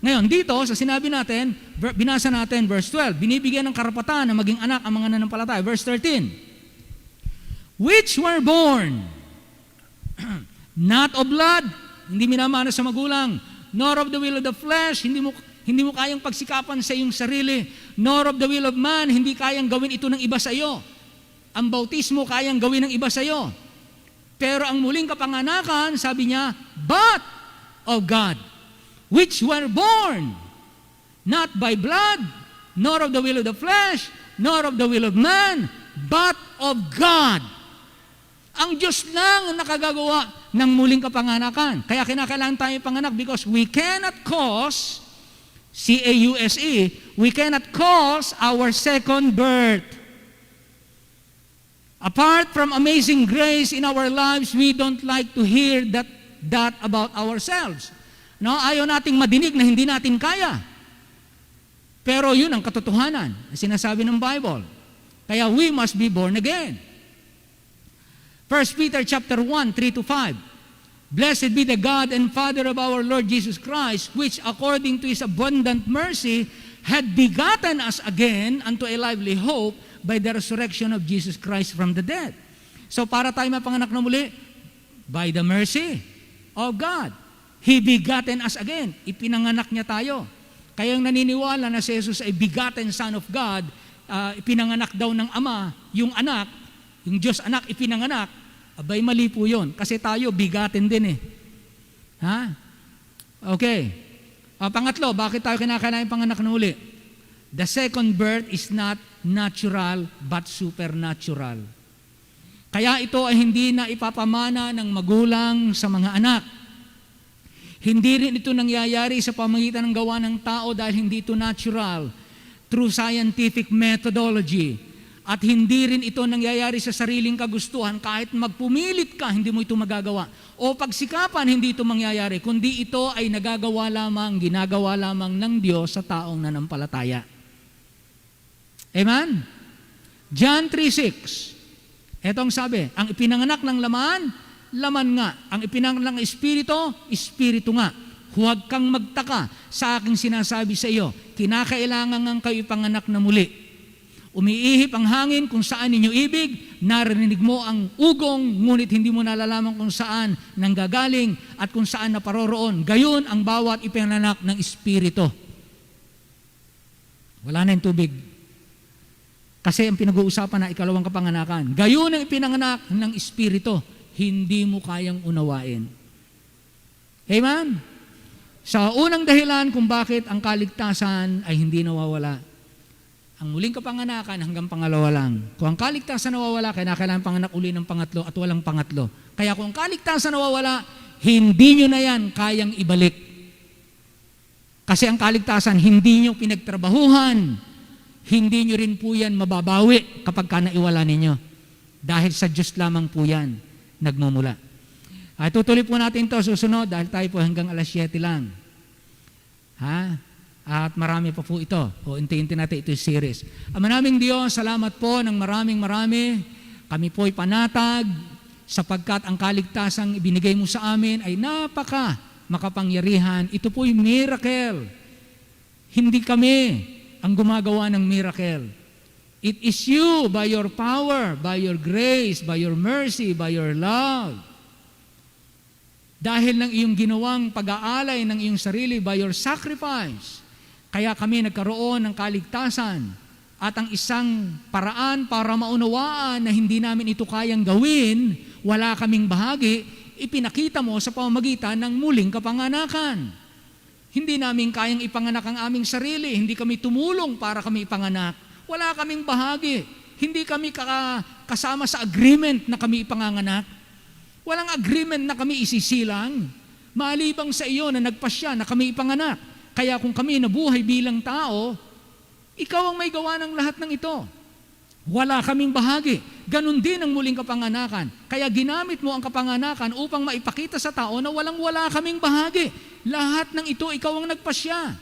Ngayon, dito, sa sinabi natin, binasa natin, verse 12, binibigyan ng karapatan na maging anak ang mga nanampalataya. Verse 13, which were born, not of blood, hindi minamana sa magulang, nor of the will of the flesh, hindi mo kayang pagsikapan sa iyong sarili, nor of the will of man, hindi kayang gawin ito ng iba sa iyo. Ang bautismo kayang gawin ng iba sa iyo. Pero ang muling kapanganakan, sabi niya, but of God, which were born, not by blood, nor of the will of the flesh, nor of the will of man, but of God. Ang Diyos lang ang nakagagawa ng muling kapanganakan. Kaya kinakailangan tayo panganak because we cannot cause, C-A-U-S-E, we cannot cause our second birth. Apart from amazing grace in our lives, we don't like to hear that about ourselves. No, ayaw nating madinig na hindi natin kaya. Pero yun ang katotohanan na sinasabi ng Bible. Kaya we must be born again. 1 Peter chapter 1, 3-5. Blessed be the God and Father of our Lord Jesus Christ, which according to His abundant mercy had begotten us again unto a lively hope by the resurrection of Jesus Christ from the dead. So para tayo mapanganak na muli, by the mercy of God. He begotten us again. Ipinanganak niya tayo. Kaya yung naniniwala na si Jesus ay begotten Son of God, ipinanganak daw ng Ama, yung anak, yung Diyos anak, ipinanganak, abay mali po yun. Kasi tayo, begotten din Ha? Okay. Pangatlo, bakit tayo kinakailangan panganak na uli? The second birth is not natural but supernatural. Kaya ito ay hindi na ipapamana ng magulang sa mga anak. Hindi rin ito nangyayari sa pamagitan ng gawa ng tao dahil hindi ito natural through scientific methodology. At hindi rin ito nangyayari sa sariling kagustuhan kahit magpumilit ka, hindi mo ito magagawa. O pagsikapan, hindi ito mangyayari, kundi ito ay ginagawa lamang ng Diyos sa taong nanampalataya. Amen? John 3:6. Etong sabi, ang ipinanganak ng laman nga. Ang ipinanganak ng espiritu nga. Huwag kang magtaka sa aking sinasabi sa iyo. Kinakailangan ng kayo ipanganak na muli. Umiihip ang hangin kung saan ninyo ibig, narinig mo ang ugong, ngunit hindi mo nalalaman kung saan nanggagaling at kung saan naparoroon. Gayon ang bawat ipinanganak ng espiritu. Wala na yung tubig. Kasi ang pinag-uusapan na ikalawang kapanganakan. Gayon ang ipinanganak ng espiritu. Hindi mo kayang unawain. Amen? Sa unang dahilan kung bakit ang kaligtasan ay hindi nawawala. Ang muling kapanganakan hanggang pangalawa lang. Kung ang kaligtasan nawawala, kailangan panganak uli ng pangatlo at walang pangatlo. Kaya kung ang kaligtasan nawawala, hindi nyo na yan kayang ibalik. Kasi ang kaligtasan, hindi nyo pinagtrabahuhan. Hindi nyo rin po yan mababawi kapag ka naiwala ninyo. Dahil sa Diyos lamang po yan nagmumula. Tutuloy po natin to susunod dahil tayo po hanggang alas 7 lang. Ha? At marami pa po ito. O unti-unti natin ito yung series. Ama naming Diyos, salamat po ng maraming marami. Kami po'y panatag sapagkat ang kaligtasang ibinigay mo sa amin ay napaka makapangyarihan. Ito po'y miracle. Hindi kami ang gumagawa ng miracle. It is you by your power, by your grace, by your mercy, by your love. Dahil ng iyong ginawang pag-aalay ng iyong sarili by your sacrifice, kaya kami nagkaroon ng kaligtasan at ang isang paraan para maunawaan na hindi namin ito kayang gawin, wala kaming bahagi, ipinakita mo sa pamamagitan ng muling kapanganakan. Hindi namin kayang ipanganak ang aming sarili, hindi kami tumulong para kami ipanganak, wala kaming bahagi, hindi kami kasama sa agreement na kami ipanganganak, walang agreement na kami isisilang, maliban sa iyo na nagpasya na kami ipanganak. Kaya kung kami nabuhay bilang tao, ikaw ang may gawa ng lahat ng ito. Wala kaming bahagi. Ganon din ang muling kapanganakan. Kaya ginamit mo ang kapanganakan upang maipakita sa tao na walang-wala kaming bahagi. Lahat ng ito, ikaw ang nagpasya.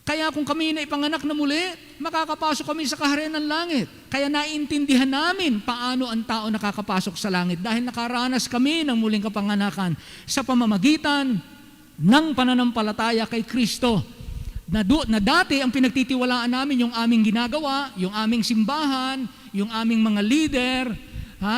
Kaya kung kami na ipanganak na muli, makakapasok kami sa kaharian ng langit. Kaya naiintindihan namin paano ang tao nakakapasok sa langit dahil nakaranas kami ng muling kapanganakan sa pamamagitan ng pananampalataya kay Kristo. Na dati ang pinagtitiwalaan namin yung aming ginagawa, yung aming simbahan, yung aming mga leader,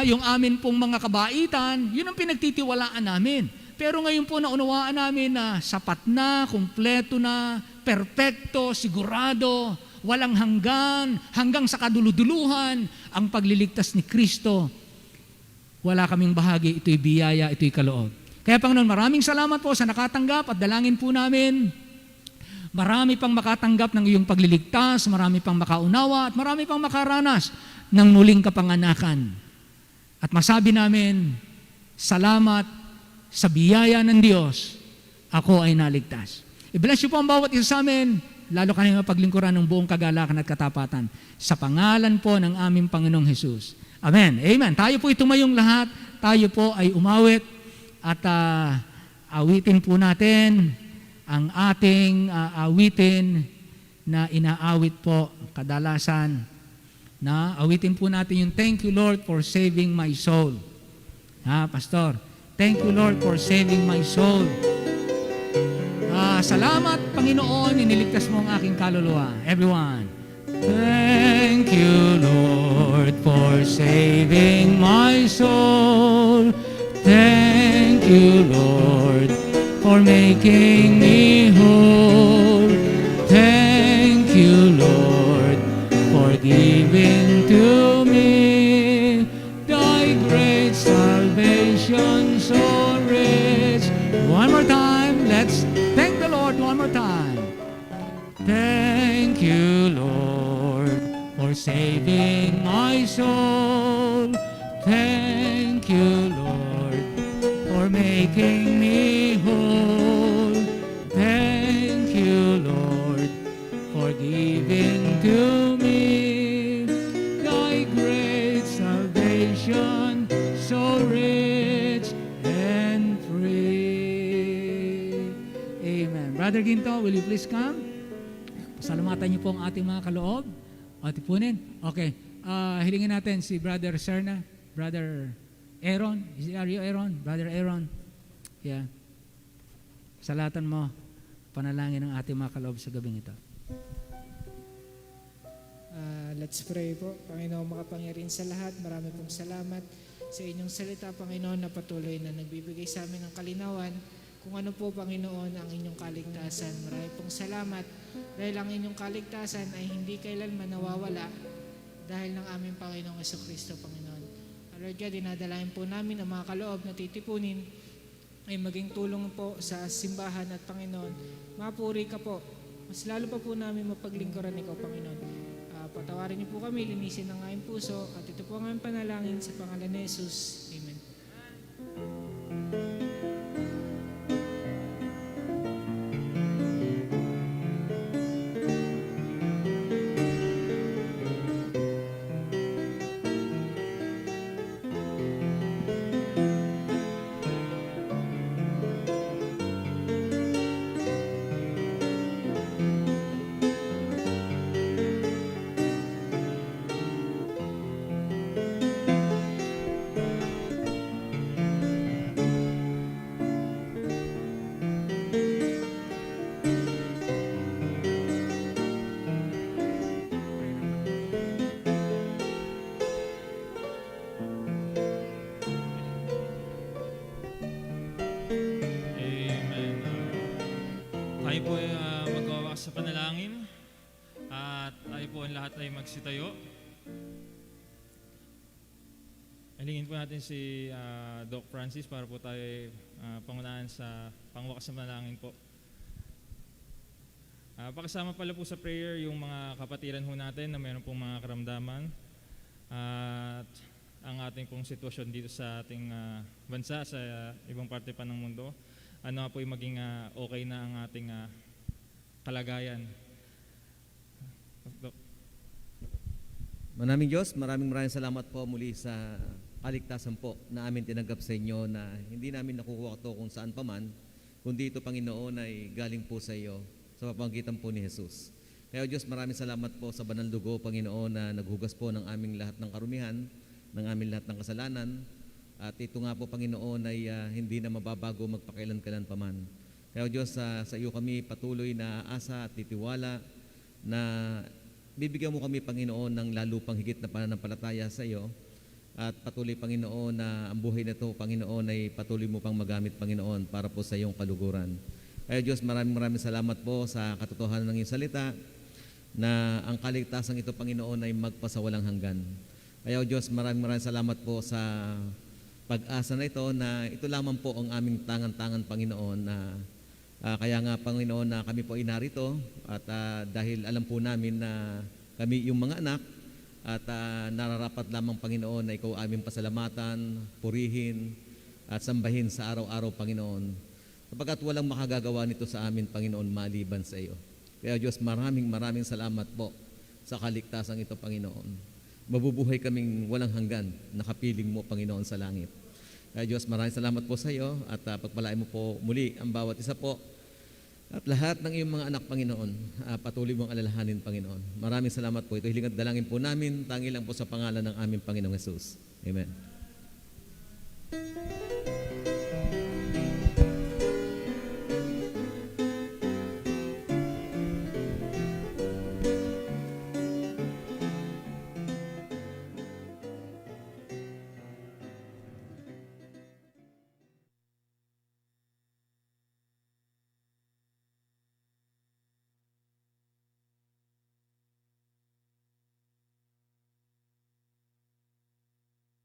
yung amin pong mga kabaitan, yun ang pinagtitiwalaan namin. Pero ngayon po naunawaan namin na sapat na, kumpleto na, perpekto, sigurado, walang hanggang sa kaduluduluhan, ang pagliligtas ni Kristo. Wala kaming bahagi, ito'y biyaya, ito'y kaloob. Kaya Panginoon, maraming salamat po sa nakatanggap at dalangin po namin. Marami pang makatanggap ng iyong pagliligtas, marami pang makaunawa at marami pang makaranas ng muling kapanganakan. At masabi namin, salamat sa biyaya ng Diyos, ako ay naligtas. I-bless you po ang bawat isa sa amin, lalo kami mapaglingkuran ng buong kagalakan at katapatan. Sa pangalan po ng aming Panginoong Hesus. Amen. Amen. Tayo po itumayong lahat, tayo po ay umawit at awitin po natin ang ating awitin na inaawit po kadalasan. Na awitin po natin yung thank you Lord for saving my soul. Pastor, thank you Lord for saving my soul. Salamat Panginoon, iniligtas mo ang aking kaluluwa. Everyone. Thank you Lord for saving my soul. Thank you Lord for making me whole. Thank you Lord for giving to me thy great salvation so rich. One more time, let's thank the Lord one more time. Thank you Lord for saving my soul. Thank you Lord for making me whole. Thank you Lord for giving to me thy great salvation so rich and free. Amen. Brother Ginto, will you please come? Pasalamatan niyo po ang ating mga kaloob. O, tipunin. Okay. Hilingin natin si Brother Serna, Brother Aaron. Are you Aaron? Brother Aaron. Yeah. Salatan mo, panalangin ng ating mga kaloob sa gabing ito. Let's pray po. Panginoon, makapangyarihan sa lahat, marami pong salamat sa inyong salita, Panginoon, na patuloy na nagbibigay sa amin ng kalinawan kung ano po, Panginoon, ang inyong kaligtasan. Marami pong salamat dahil ang inyong kaligtasan ay hindi kailanman nawawala dahil ng aming Panginoong Jesucristo, Panginoon. Lord God, dinadalayan po namin ang mga kaloob na titipunin ay maging tulong po sa simbahan at Panginoon. Mapuri ka po. Mas lalo pa po namin mapaglingkuran ikaw, Panginoon. Patawarin niyo po kami, linisin ang aming puso at ito po ang aming panalangin sa pangalan ni Jesus. Amen. sa panalangin at tayo po ang lahat ay magsitayo. Alingin po natin si Doc Francis para po tayo pangunahan sa pangwakas na panalangin po. Pakasama pala po sa prayer yung mga kapatiran ho natin na mayroon pong mga karamdaman at ang ating pong sitwasyon dito sa ating bansa, sa ibang parte pa ng mundo. Ano po yung maging okay na ang ating kalagayan. Maraming Diyos, maraming salamat po muli sa kaligtasan po na amin tinanggap sa inyo na hindi namin nakukuha ito kung saan pa man, kundi ito, Panginoon, ay galing po sa iyo sa pamamagitan po ni Jesus. Kaya Diyos, maraming salamat po sa banal dugo, Panginoon, na naghugas po ng aming lahat ng karumihan, ng aming lahat ng kasalanan. At ito nga po, Panginoon, ay hindi na mababago magpakailan-kailan pa man. Kaya Diyos, sa iyo kami patuloy na asa at titiwala na bibigyan mo kami, Panginoon, ng lalo pang higit na pananampalataya sa iyo. At patuloy, Panginoon, na ang buhay na ito, Panginoon, ay patuloy mo pang magamit, Panginoon, para po sa iyong kaluguran. Kaya Diyos, maraming salamat po sa katotohanan ng iyong salita na ang kaligtasan ito, Panginoon, ay magpasawalang hanggan. Kaya Diyos, maraming salamat po sa pag-asa na ito na ito lamang po ang aming tangan-tangan, Panginoon, na kaya nga, Panginoon, na kami po ay narito at dahil alam po namin na kami yung mga anak at nararapat lamang, Panginoon, na ikaw aming pasalamatan, purihin at sambahin sa araw-araw, Panginoon. Sapagkat walang makagagawa nito sa amin, Panginoon, maliban sa iyo. Kaya Diyos, maraming salamat po sa kaligtasan ito, Panginoon. Mabubuhay kaming walang hanggan, nakapiling mo, Panginoon, sa langit. Kaya Diyos, maraming salamat po sa iyo at pagpalain mo po muli ang bawat isa po at lahat ng iyong mga anak, Panginoon. Patuloy mong alalahanin, Panginoon. Maraming salamat po. Ito hiling at dalangin po namin, tangi lang po sa pangalan ng aming Panginoong Jesus. Amen.